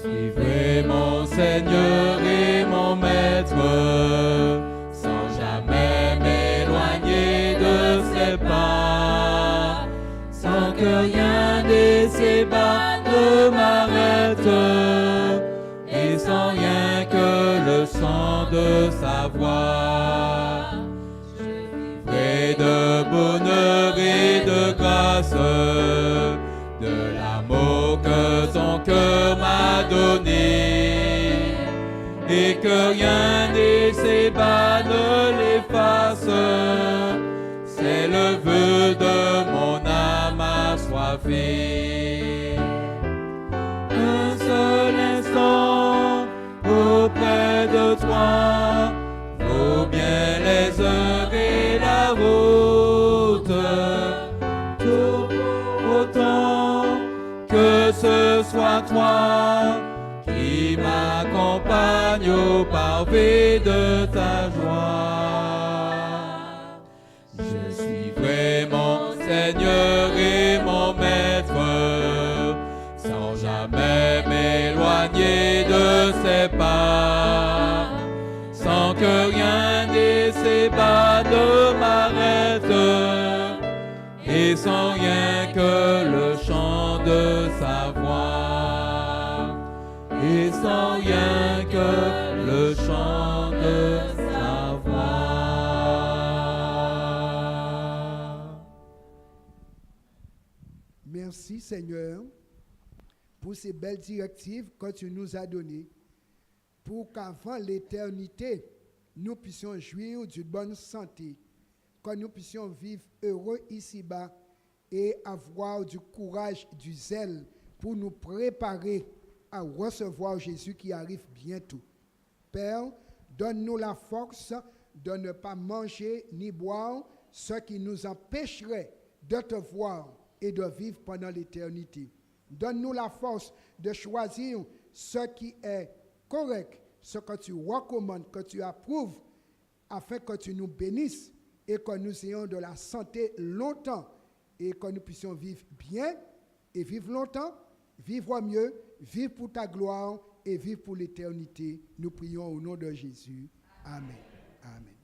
Suivrai mon Seigneur et mon Maître, sans jamais m'éloigner de ses pas, sans que rien de ses bas ne m'arrête, et sans rien que le chant de sa voix. Je vivrai de bonheur et de grâce, de l'amour que ton cœur m'a donné, et que rien de ces bas ne l'efface. C'est le vœu de mon âme assoiffée. Un seul instant auprès de toi vaut bien les heures et la route. Tout autant que ce soit toi qui m'accompagne au pavé de ta joie. Je suivrai mon Seigneur et mon Maître, sans jamais m'éloigner de ses pas, sans que rien de ses bas ne m'arrête, et sans rien que le chant de sa voix, et sans rien que le chant de sa voix.
Merci Seigneur pour ces belles directives que tu nous as données, pour qu'avant l'éternité, nous puissions jouir d'une bonne santé, que nous puissions vivre heureux ici-bas et avoir du courage, du zèle pour nous préparer à recevoir Jésus qui arrive bientôt. Père, donne-nous la force de ne pas manger ni boire ce qui nous empêcherait de te voir et de vivre pendant l'éternité. Donne-nous la force de choisir ce qui est correct, ce que tu recommandes, que tu approuves, afin que tu nous bénisses et que nous ayons de la santé longtemps et que nous puissions vivre bien et vivre longtemps, vivre mieux, vivre pour ta gloire et vivre pour l'éternité. Nous prions au nom de Jésus. Amen. Amen.